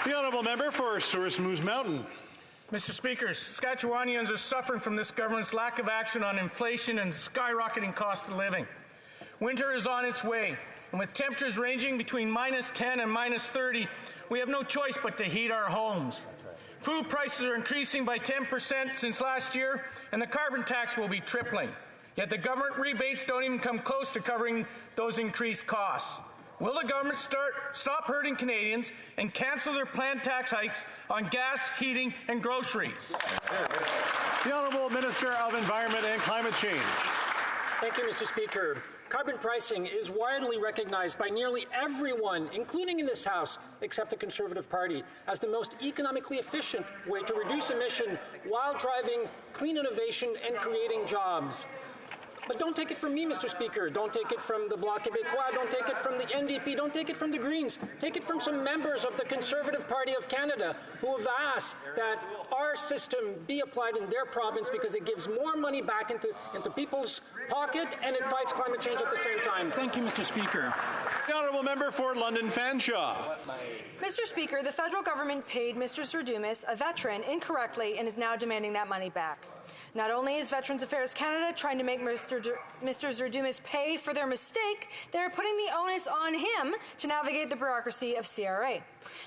The honourable member for Souris Moose Mountain. Mr. Speaker, Saskatchewanians are suffering from this government's lack of action on inflation and skyrocketing cost of living. Winter is on its way, and with temperatures ranging between -10 and -30, we have no choice but to heat our homes. Food prices are increasing by 10% since last year, and the carbon tax will be tripling. Yet the government rebates don't even come close to covering those increased costs. Will the government stop hurting Canadians and cancel their planned tax hikes on gas, heating, and groceries? The Honourable Minister of Environment and Climate Change. Thank you, Mr. Speaker. Carbon pricing is widely recognized by nearly everyone, including in this House, except the Conservative Party, as the most economically efficient way to reduce emission while driving clean innovation and creating jobs. But don't take it from me, Mr. Speaker. Don't take it from the Bloc Québécois. Don't take it from the NDP. Don't take it from the Greens. Take it from some members of the Conservative Party of Canada who have asked that our system be applied in their province because it gives more money back into people's pocket and it fights climate change at the same time. Thank you, Mr. Speaker. The honourable member for London Fanshawe. Mr. Speaker, the federal government paid Mr. Zerdumis, a veteran, incorrectly and is now demanding that money back. Not only is Veterans Affairs Canada trying to make Mr. Zerdumis pay for their mistake, they're putting the onus on him to navigate the bureaucracy of CRA.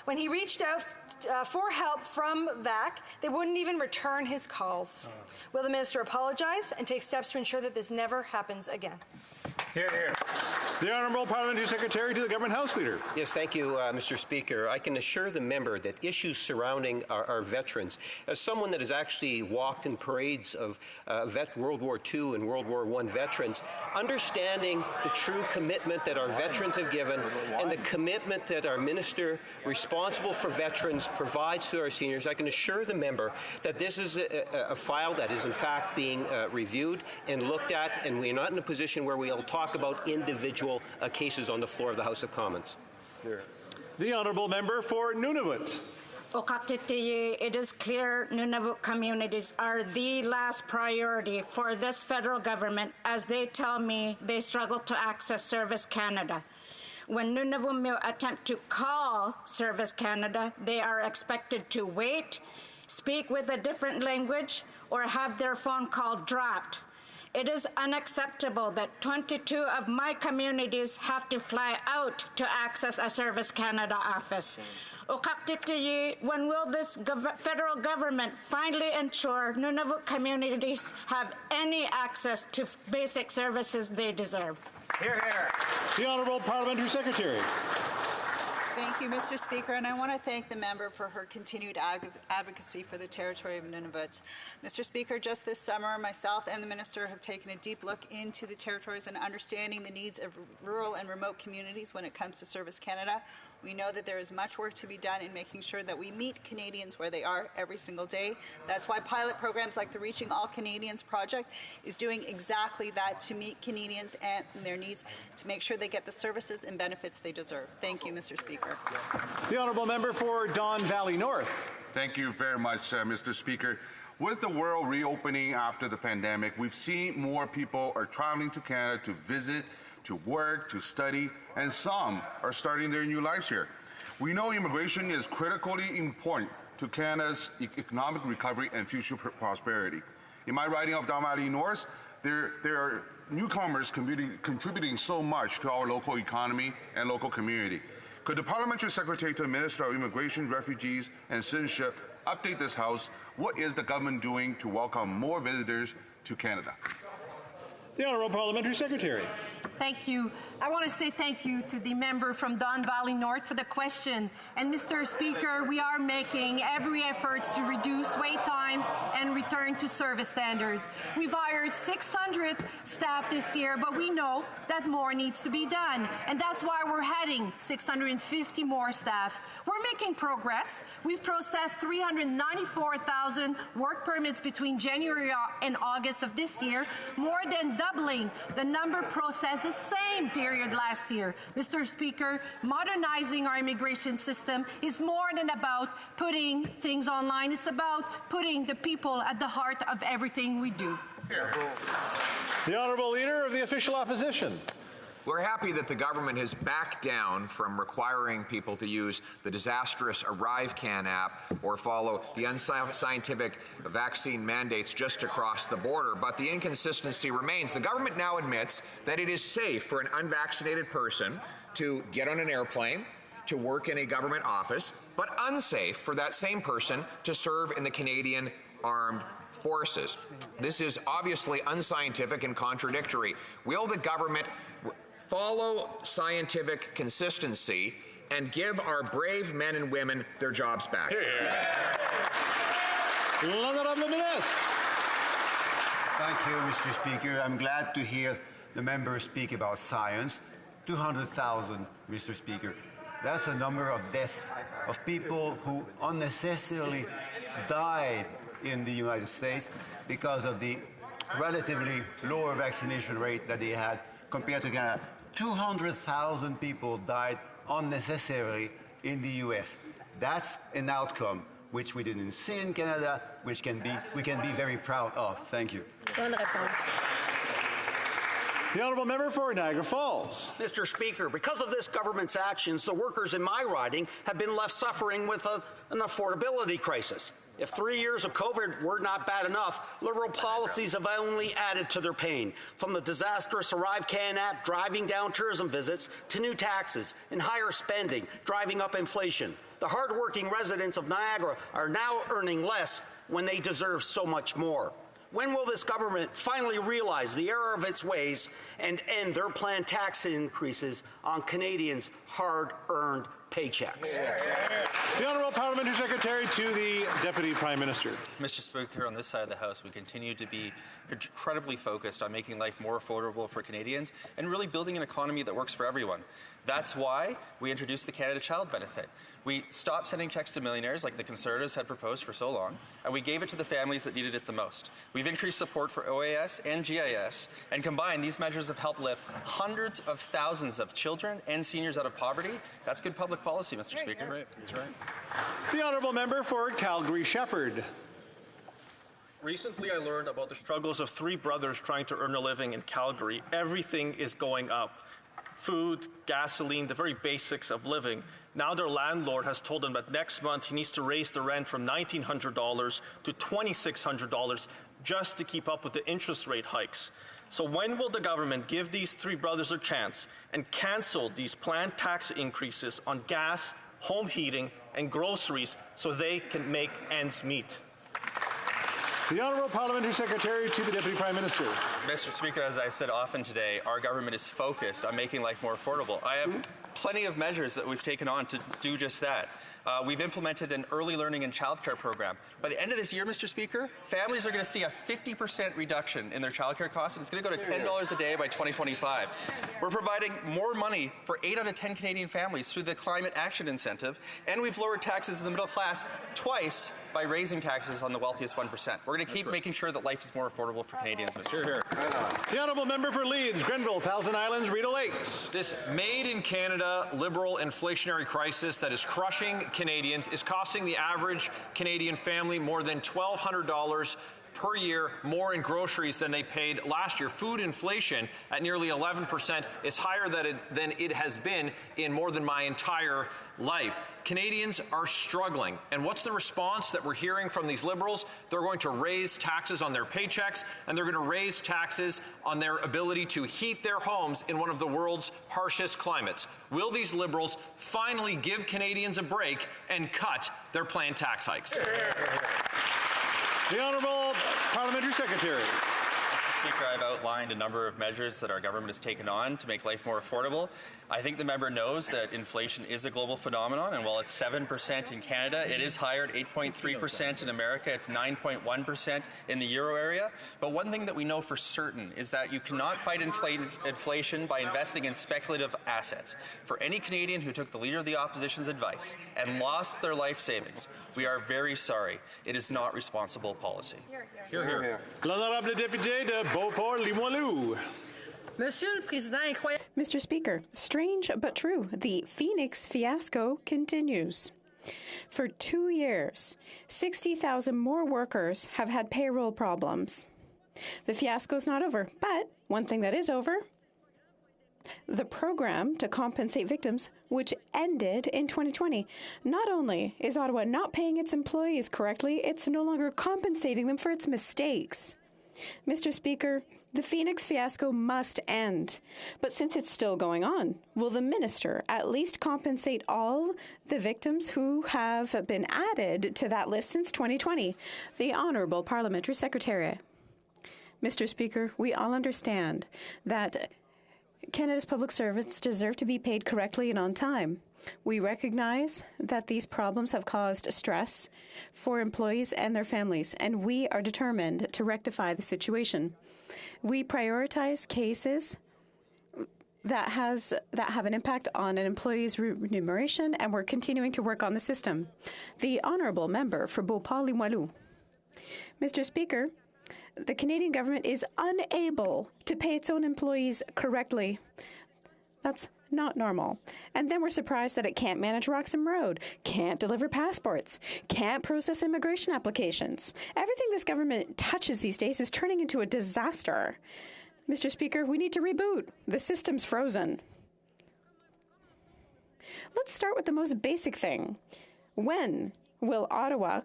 When he reached out for help from VAC, they wouldn't even return his calls. Will the minister apologize and take steps to ensure that this never happens again? Hear, hear. The Honourable Parliamentary Secretary to the Government House Leader. Yes, thank you, Mr. Speaker. I can assure the member that issues surrounding our veterans, as someone that has actually walked in parades of World War II and World War I veterans, understanding the true commitment that our veterans have given and the commitment that our minister responsible for veterans provides to our seniors, I can assure the member that this is a file that is in fact being reviewed and looked at, and we're not in a position where we'll talk about individual cases on the floor of the House of Commons. The Honourable Member for Nunavut. It is clear Nunavut communities are the last priority for this federal government, as they tell me they struggle to access Service Canada. When Nunavut attempt to call Service Canada, they are expected to wait, speak with a different language, or have their phone call dropped. It is unacceptable that 22 of my communities have to fly out to access a Service Canada office. When will this federal government finally ensure Nunavut communities have any access to basic services they deserve? Hear, hear. The Honourable Parliamentary Secretary. Thank you, Mr. Speaker, and I want to thank the member for her continued advocacy for the territory of Nunavut. Mr. Speaker, just this summer, myself and the minister have taken a deep look into the territories and understanding the needs of rural and remote communities when it comes to Service Canada. We know that there is much work to be done in making sure that we meet Canadians where they are every single day. That's why pilot programs like the Reaching All Canadians project is doing exactly that, to meet Canadians and their needs, to make sure they get the services and benefits they deserve. Thank you, Mr. Speaker. The Honourable Member for Don Valley North. Thank you very much, Mr. Speaker. With the world reopening after the pandemic, we've seen more people are traveling to Canada to visit, to work, to study, and some are starting their new lives here. We know immigration is critically important to Canada's economic recovery and future prosperity. In my riding of Don Valley North, there are newcomers contributing so much to our local economy and local community. Could the Parliamentary Secretary to the Minister of Immigration, Refugees, and Citizenship update this House? What is the government doing to welcome more visitors to Canada? The Honourable Parliamentary Secretary. Thank you. I want to say thank you to the member from Don Valley North for the question. And Mr. Speaker, we are making every effort to reduce wait times and return to service standards. We've hired 600 staff this year, but we know that more needs to be done. And that's why we're adding 650 more staff. We're making progress. We've processed 394,000 work permits between January and August of this year, more than doubling the number processed the same period last year. Mr. Speaker, modernizing our immigration system is more than about putting things online. It's about putting the people at the heart of everything we do. The Honourable Leader of the Official Opposition. We're happy that the government has backed down from requiring people to use the disastrous ArriveCAN app or follow the unscientific vaccine mandates just to cross the border. But the inconsistency remains. The government now admits that it is safe for an unvaccinated person to get on an airplane, to work in a government office, but unsafe for that same person to serve in the Canadian Armed Forces. This is obviously unscientific and contradictory. Will the government follow scientific consistency and give our brave men and women their jobs back? L'Honorable Ministre. Thank you, Mr. Speaker. I'm glad to hear the members speak about science. 200,000, Mr. Speaker. That's a number of deaths of people who unnecessarily died in the United States because of the relatively lower vaccination rate that they had compared to Canada. 200,000 people died unnecessarily in the US. That's an outcome which we didn't see in Canada, which we can be very proud of. Thank you. Bonne réponse. The Honourable Member for Niagara Falls. Mr. Speaker, because of this government's actions, the workers in my riding have been left suffering with an affordability crisis. If 3 years of COVID were not bad enough, Liberal policies have only added to their pain. From the disastrous Arrive Can app driving down tourism visits to new taxes and higher spending, driving up inflation. The hardworking residents of Niagara are now earning less when they deserve so much more. When will this government finally realize the error of its ways and end their planned tax increases on Canadians' hard-earned paychecks? The Honourable Parliamentary Secretary to the Deputy Prime Minister. Mr. Speaker, on this side of the House, we continue to be incredibly focused on making life more affordable for Canadians and really building an economy that works for everyone. That's why we introduced the Canada Child Benefit. We stopped sending checks to millionaires like the Conservatives had proposed for so long, and we gave it to the families that needed it the most. We've increased support for OAS and GIS, and combined, these measures have helped lift hundreds of thousands of children and seniors out of poverty. That's good public policy, Mr. Speaker. Right. That's right. The Honourable Member for Calgary-Shepherd. Recently, I learned about the struggles of three brothers trying to earn a living in Calgary. Everything is going up. Food, gasoline, the very basics of living. Now their landlord has told them that next month he needs to raise the rent from $1,900 to $2,600 just to keep up with the interest rate hikes. So when will the government give these three brothers a chance and cancel these planned tax increases on gas, home heating, and groceries so they can make ends meet? The Honourable Parliamentary Secretary to the Deputy Prime Minister. Mr. Speaker, as I've said often today, our government is focused on making life more affordable. I have plenty of measures that we've taken on to do just that. We've implemented an early learning and childcare program. By the end of this year, Mr. Speaker, families are going to see a 50% reduction in their childcare costs, and it's going to go to $10 a day by 2025. We're providing more money for 8 out of 10 Canadian families through the Climate Action Incentive, and we've lowered taxes in the middle class twice by raising taxes on the wealthiest 1%. We're going to keep making sure that life is more affordable for Canadians, Mr. Speaker. The Honourable Member for Leeds, Grenville, Thousand Islands, Rideau Lakes. This made-in-Canada liberal inflationary crisis that is crushing Canadians is costing the average Canadian family more than $1,200 per year more in groceries than they paid last year. Food inflation at nearly 11% is higher than it has been in more than my entire life. Canadians are struggling. And what's the response that we're hearing from these Liberals? They're going to raise taxes on their paychecks, and they're going to raise taxes on their ability to heat their homes in one of the world's harshest climates. Will these Liberals finally give Canadians a break and cut their planned tax hikes? The Honourable Parliamentary Secretary. Mr. Speaker, I've outlined a number of measures that our government has taken on to make life more affordable. I think the member knows that inflation is a global phenomenon, and while it's 7% in Canada, it is higher at 8.3% in America. It's 9.1% in the euro area. But one thing that we know for certain is that you cannot fight inflation by investing in speculative assets. For any Canadian who took the Leader of the Opposition's advice and lost their life savings, we are very sorry. It is not responsible policy. Hear, hear. L'honorable député de Beauport-Limoilou. Mr. Speaker, strange but true, the Phoenix fiasco continues. For 2 years, 60,000 more workers have had payroll problems. The fiasco's not over, but one thing that is over, the program to compensate victims, which ended in 2020. Not only is Ottawa not paying its employees correctly, it's no longer compensating them for its mistakes. Mr. Speaker, the Phoenix fiasco must end. But since it's still going on, will the minister at least compensate all the victims who have been added to that list since 2020? The Honourable Parliamentary Secretary. Mr. Speaker, we all understand that Canada's public servants deserve to be paid correctly and on time. We recognize that these problems have caused stress for employees and their families, and we are determined to rectify the situation. We prioritize cases that have an impact on an employee's remuneration, and we're continuing to work on the system. The Honourable Member for Beauport-Limoilou. Mr. Speaker, the Canadian government is unable to pay its own employees correctly. That's not normal. And then we're surprised that it can't manage Roxham Road, can't deliver passports, can't process immigration applications. Everything this government touches these days is turning into a disaster. Mr. Speaker, we need to reboot. The system's frozen. Let's start with the most basic thing. When will Ottawa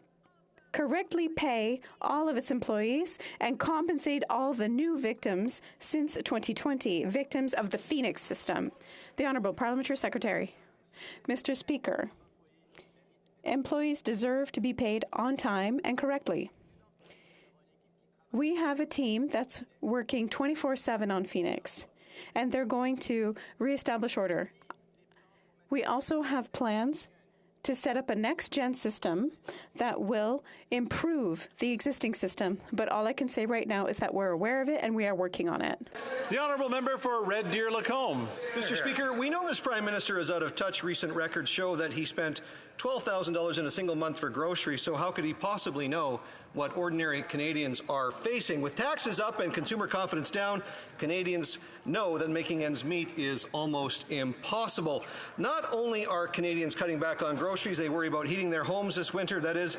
correctly pay all of its employees and compensate all the new victims since 2020, victims of the Phoenix system? The Honourable Parliamentary Secretary. Mr. Speaker, employees deserve to be paid on time and correctly. We have a team that's working 24/7 on Phoenix, and they're going to reestablish order. We also have plans to set up a next-gen system that will improve the existing system. But all I can say right now is that we're aware of it and we are working on it. The Honourable Member for Red Deer Lacombe. Mr. Speaker, we know this Prime Minister is out of touch. Recent records show that he spent $12,000 in a single month for groceries, so how could he possibly know what ordinary Canadians are facing? With taxes up and consumer confidence down, Canadians know that making ends meet is almost impossible. Not only are Canadians cutting back on groceries, they worry about heating their homes this winter, that is,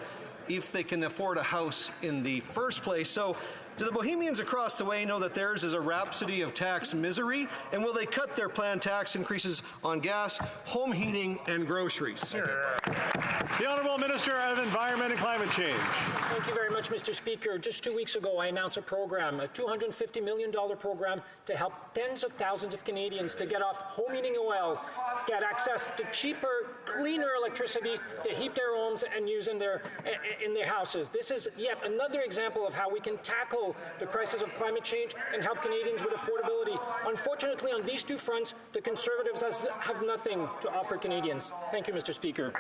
if they can afford a house in the first place. So, do the Bohemians across the way know that theirs is a rhapsody of tax misery? And will they cut their planned tax increases on gas, home heating, and groceries? The Honourable Minister of Environment and Climate Change. Thank you very much, Mr. Speaker. Just 2 weeks ago, I announced a program, a $250 million program to help tens of thousands of Canadians to get off home heating oil, get access to cheaper, cleaner electricity to heat their homes and use in their houses. This is yet another example of how we can tackle the crisis of climate change and help Canadians with affordability. Unfortunately, on these two fronts, the Conservatives have nothing to offer Canadians. Thank you, Mr. Speaker.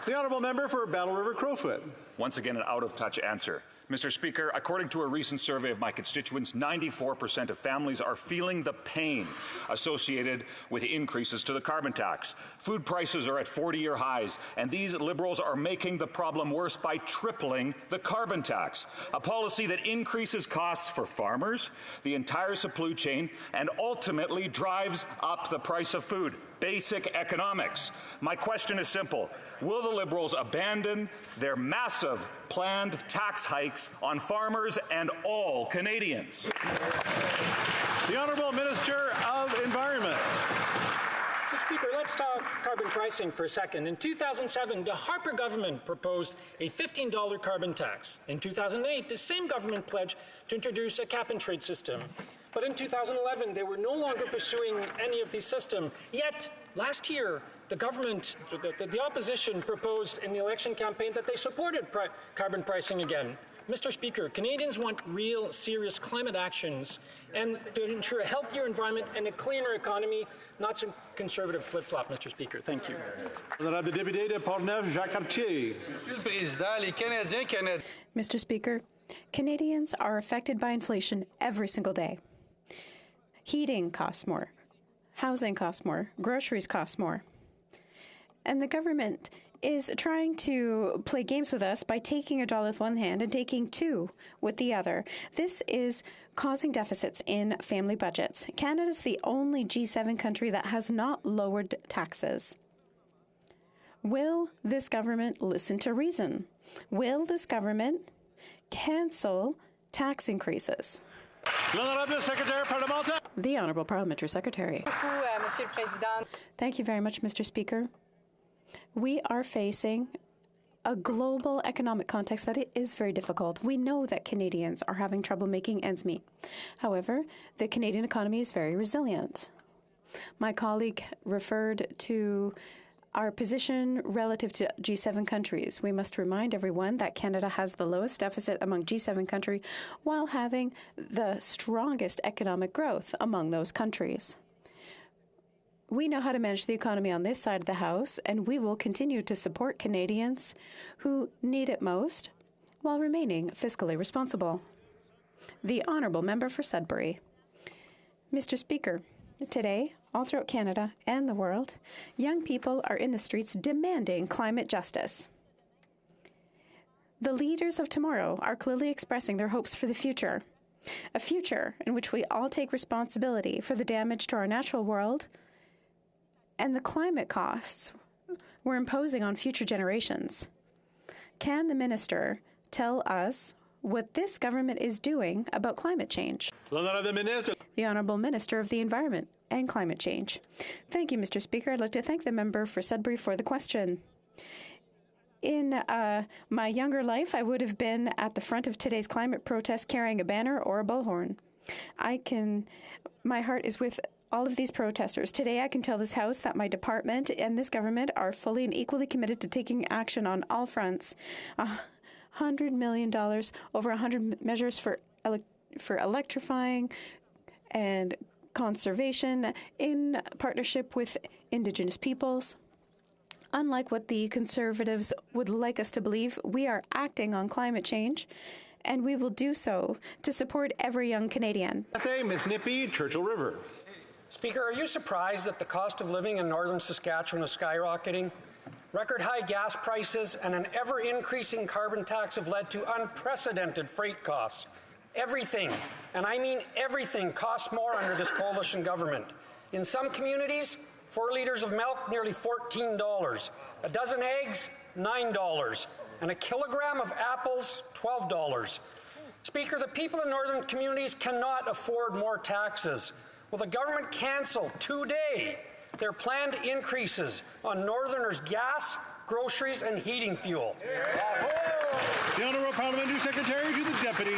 The Honourable Member for Battle River Crowfoot. Once again, an out-of-touch answer. Mr. Speaker, according to a recent survey of my constituents, 94% of families are feeling the pain associated with increases to the carbon tax. Food prices are at 40-year highs, and these Liberals are making the problem worse by tripling the carbon tax, a policy that increases costs for farmers, the entire supply chain, and ultimately drives up the price of food. Basic economics. My question is simple. Will the Liberals abandon their massive planned tax hikes on farmers and all Canadians? The Honourable Minister of Environment. Mr. Speaker, let's talk carbon pricing for a second. In 2007, the Harper government proposed a $15 carbon tax. In 2008, the same government pledged to introduce a cap-and-trade system. But in 2011, they were no longer pursuing any of these systems. Yet, last year, the government, the opposition proposed in the election campaign that they supported carbon pricing again. Mr. Speaker, Canadians want real, serious climate actions and to ensure a healthier environment and a cleaner economy, not some conservative flip-flop, Mr. Speaker. Thank you. Honorable député de Portneuf-Jacques-Cartier. Mr. Speaker, Canadians are affected by inflation every single day. Heating costs more. Housing costs more. Groceries cost more. And the government is trying to play games with us by taking $1 with one hand and taking $2 with the other. This is causing deficits in family budgets. Canada is the only G7 country that has not lowered taxes. Will this government listen to reason? Will this government cancel tax increases? The Honourable Parliamentary Secretary. Thank you very much, Mr. Speaker. We are facing a global economic context that it is very difficult. We know that Canadians are having trouble making ends meet. However, the Canadian economy is very resilient. My colleague referred to our position relative to G7 countries. We must remind everyone that Canada has the lowest deficit among G7 countries while having the strongest economic growth among those countries. We know how to manage the economy on this side of the House, and we will continue to support Canadians who need it most while remaining fiscally responsible. The Honourable Member for Sudbury. Mr. Speaker, today, all throughout Canada and the world, young people are in the streets demanding climate justice. The leaders of tomorrow are clearly expressing their hopes for the future, a future in which we all take responsibility for the damage to our natural world and the climate costs we're imposing on future generations. Can the minister tell us what this government is doing about climate change? The Honourable Minister of the Environment and Climate Change. Thank you, Mr. Speaker. I'd like to thank the member for Sudbury for the question. In my younger life, I would have been at the front of today's climate protest carrying a banner or a bullhorn. My heart is with all of these protesters. Today, I can tell this House that my department and this government are fully and equally committed to taking action on all fronts. $100 million, over 100 measures for electrifying and conservation in partnership with Indigenous peoples. Unlike what the Conservatives would like us to believe, we are acting on climate change, and we will do so to support every young Canadian. Ms. Nippy, Churchill River. Speaker, are you surprised that the cost of living in northern Saskatchewan is skyrocketing? Record high gas prices and an ever-increasing carbon tax have led to unprecedented freight costs. Everything, and I mean everything, costs more under this coalition government. In some communities, 4 liters of milk, nearly $14. A dozen eggs, $9. And a kilogram of apples, $12. Speaker, the people in northern communities cannot afford more taxes. Will the government cancel today their planned increases on Northerners' gas, groceries, and heating fuel? The Honourable Parliamentary Secretary to the Deputy.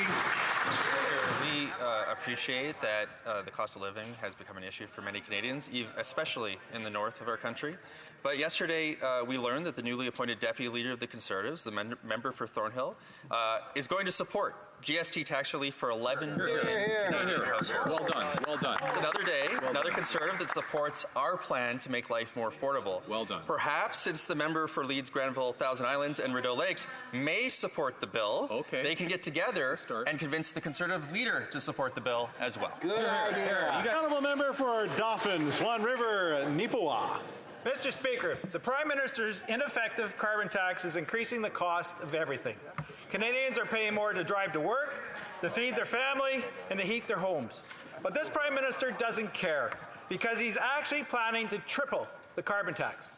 We appreciate that the cost of living has become an issue for many Canadians, especially in the north of our country. But yesterday, we learned that the newly appointed Deputy Leader of the Conservatives, the member for Thornhill, is going to support GST tax relief for 11 million Canadian households. Well done. Well done. It's another day, another Conservative that supports our plan to make life more affordable. Well done. Perhaps since the member for Leeds, Granville, Thousand Islands, and Rideau Lakes may support the bill, they can get together and convince the Conservative leader to support the bill as well. Good idea. The Honourable Member for Dauphin, Swan River, Nipawin. Mr. Speaker, the Prime Minister's ineffective carbon tax is increasing the cost of everything. Canadians are paying more to drive to work, to feed their family, and to heat their homes. But this Prime Minister doesn't care because he's actually planning to triple the carbon tax.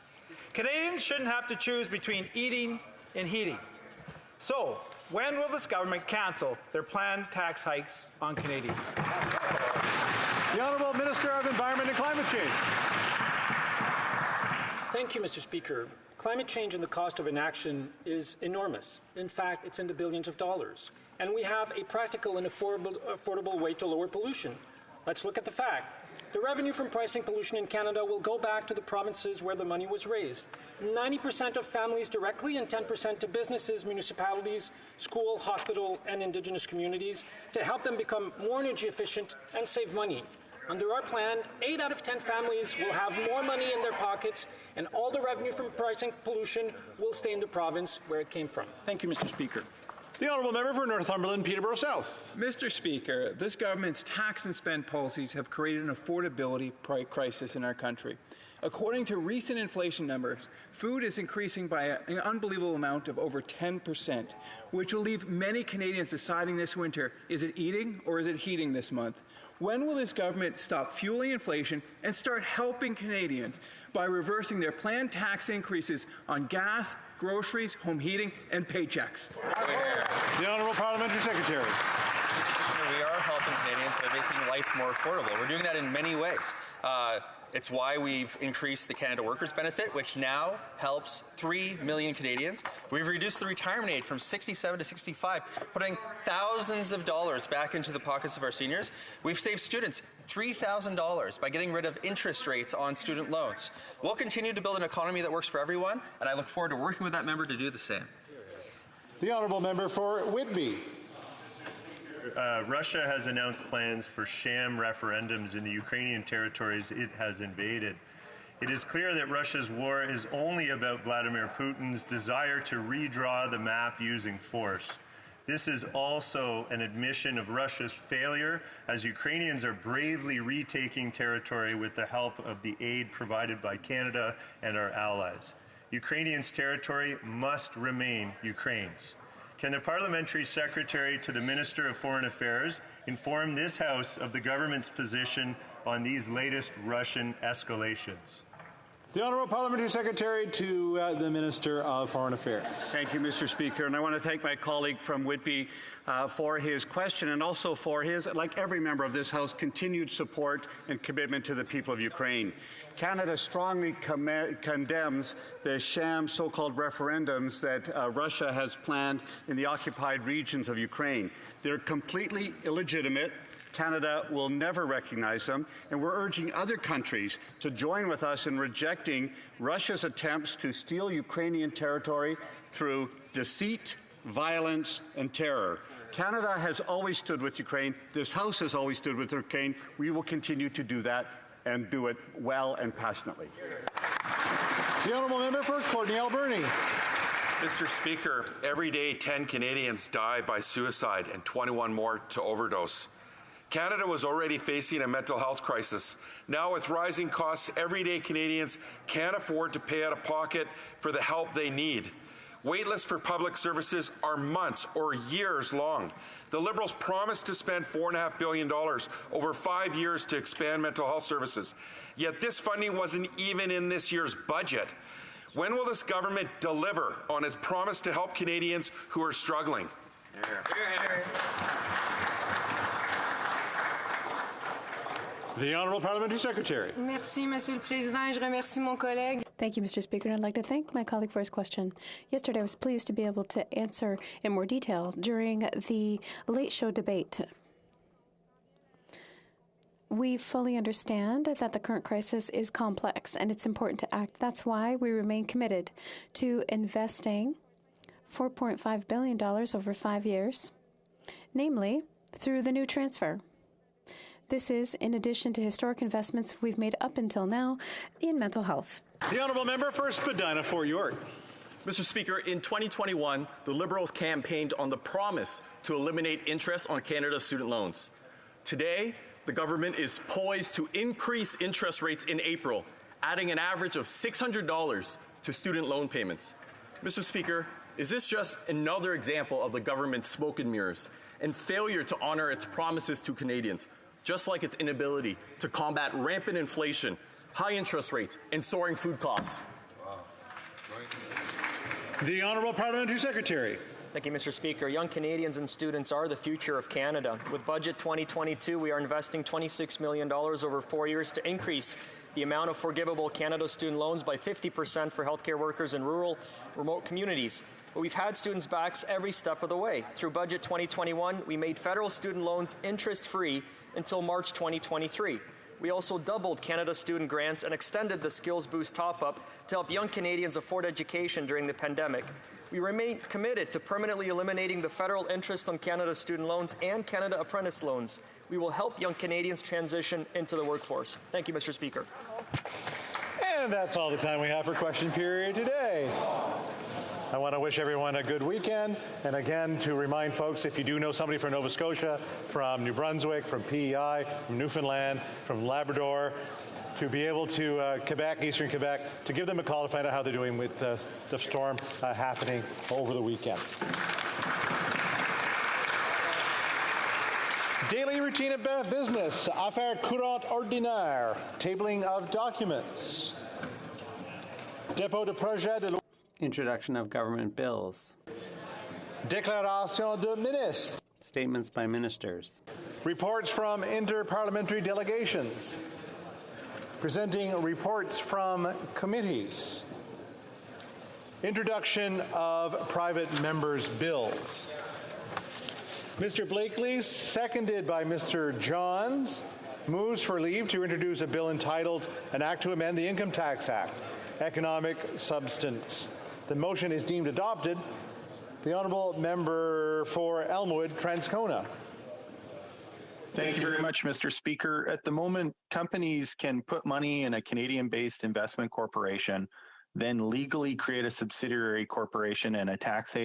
Canadians shouldn't have to choose between eating and heating. So, when will this government cancel their planned tax hikes on Canadians? The Honourable Minister of Environment and Climate Change. Thank you, Mr. Speaker. Climate change and the cost of inaction is enormous. In fact, it's in the billions of dollars. And we have a practical and affordable way to lower pollution. Let's look at the fact. The revenue from pricing pollution in Canada will go back to the provinces where the money was raised. 90% of families directly and 10% to businesses, municipalities, school, hospital, and Indigenous communities to help them become more energy efficient and save money. Under our plan, 8 out of 10 families will have more money in their pockets, and all the revenue from pricing pollution will stay in the province where it came from. Thank you, Mr. Speaker. The Honourable Member for Northumberland, Peterborough South. Mr. Speaker, this government's tax and spend policies have created an affordability crisis in our country. According to recent inflation numbers, food is increasing by an unbelievable amount of over 10%, which will leave many Canadians deciding this winter, is it eating or is it heating this month? When will this government stop fueling inflation and start helping Canadians by reversing their planned tax increases on gas, groceries, home heating, and paychecks? The Honourable Parliamentary Secretary. We are helping Canadians by making life more affordable. We're doing that in many ways. It's why we've increased the Canada Workers Benefit, which now helps 3 million Canadians. We've reduced the retirement age from 67 to 65, putting thousands of dollars back into the pockets of our seniors. We've saved students $3,000 by getting rid of interest rates on student loans. We'll continue to build an economy that works for everyone, and I look forward to working with that member to do the same. The Honourable Member for Whitby. Russia has announced plans for sham referendums in the Ukrainian territories it has invaded. It is clear that Russia's war is only about Vladimir Putin's desire to redraw the map using force. This is also an admission of Russia's failure as Ukrainians are bravely retaking territory with the help of the aid provided by Canada and our allies. Ukrainians' territory must remain Ukraine's. Can the Parliamentary Secretary to the Minister of Foreign Affairs inform this House of the government's position on these latest Russian escalations? The Honourable Parliamentary Secretary to the Minister of Foreign Affairs. Thank you, Mr. Speaker. And I want to thank my colleague from Whitby for his question and also for his, like every member of this House, continued support and commitment to the people of Ukraine. Canada strongly condemns the sham so-called referendums that Russia has planned in the occupied regions of Ukraine. They're completely illegitimate. Canada will never recognize them, and we're urging other countries to join with us in rejecting Russia's attempts to steal Ukrainian territory through deceit, violence, and terror. Canada has always stood with Ukraine. This House has always stood with Ukraine. We will continue to do that and do it well and passionately. The Honourable Member for Courtenay Alberni. Mr. Speaker, every day 10 Canadians die by suicide and 21 more to overdose. Canada was already facing a mental health crisis. Now, with rising costs, everyday Canadians can't afford to pay out of pocket for the help they need. Waitlists for public services are months or years long. The Liberals promised to spend $4.5 billion over 5 years to expand mental health services. Yet this funding wasn't even in this year's budget. When will this government deliver on its promise to help Canadians who are struggling? The Honourable Parliamentary Secretary. Merci, Monsieur le Président. Je remercie mon collègue. Thank you, Mr. Speaker, and I'd like to thank my colleague for his question. Yesterday, I was pleased to be able to answer in more detail during the Late Show debate. We fully understand that the current crisis is complex and it's important to act. That's why we remain committed to investing $4.5 billion over 5 years, namely through the new transfer. This is in addition to historic investments we've made up until now in mental health. The Honourable Member for Spadina Fort York. Mr. Speaker, in 2021, the Liberals campaigned on the promise to eliminate interest on Canada's student loans. Today, the government is poised to increase interest rates in April, adding an average of $600 to student loan payments. Mr. Speaker, is this just another example of the government's smoke and mirrors and failure to honour its promises to Canadians, just like its inability to combat rampant inflation, high interest rates, and soaring food costs? The Honourable Parliamentary Secretary. Thank you, Mr. Speaker. Young Canadians and students are the future of Canada. With Budget 2022, we are investing $26 million over 4 years to increase the amount of forgivable Canada student loans by 50% for healthcare workers in rural, remote communities. But we've had students' backs every step of the way. Through Budget 2021, we made federal student loans interest-free until March 2023. We also doubled Canada student grants and extended the Skills Boost top-up to help young Canadians afford education during the pandemic. We remain committed to permanently eliminating the federal interest on Canada student loans and Canada Apprentice loans. We will help young Canadians transition into the workforce. Thank you, Mr. Speaker. And that's all the time we have for question period today. I want to wish everyone a good weekend. And again, to remind folks, if you do know somebody from Nova Scotia, from New Brunswick, from PEI, from Newfoundland, from Labrador, to be able to Quebec, Eastern Quebec, to give them a call to find out how they're doing with the storm happening over the weekend. Daily routine of business, affaires courantes ordinaires, tabling of documents, dépôt de projet de loi. Introduction of government bills. Déclaration de ministres. Statements by ministers. Reports from interparliamentary delegations. Presenting reports from committees. Introduction of private members' bills. Mr. Blakely, seconded by Mr. Johns, moves for leave to introduce a bill entitled An Act to Amend the Income Tax Act, Economic Substance. The motion is deemed adopted. The Honourable Member for Elmwood, Transcona. Thank you very much, Mr. Speaker. At the moment, companies can put money in a Canadian-based investment corporation, then legally create a subsidiary corporation and a tax haven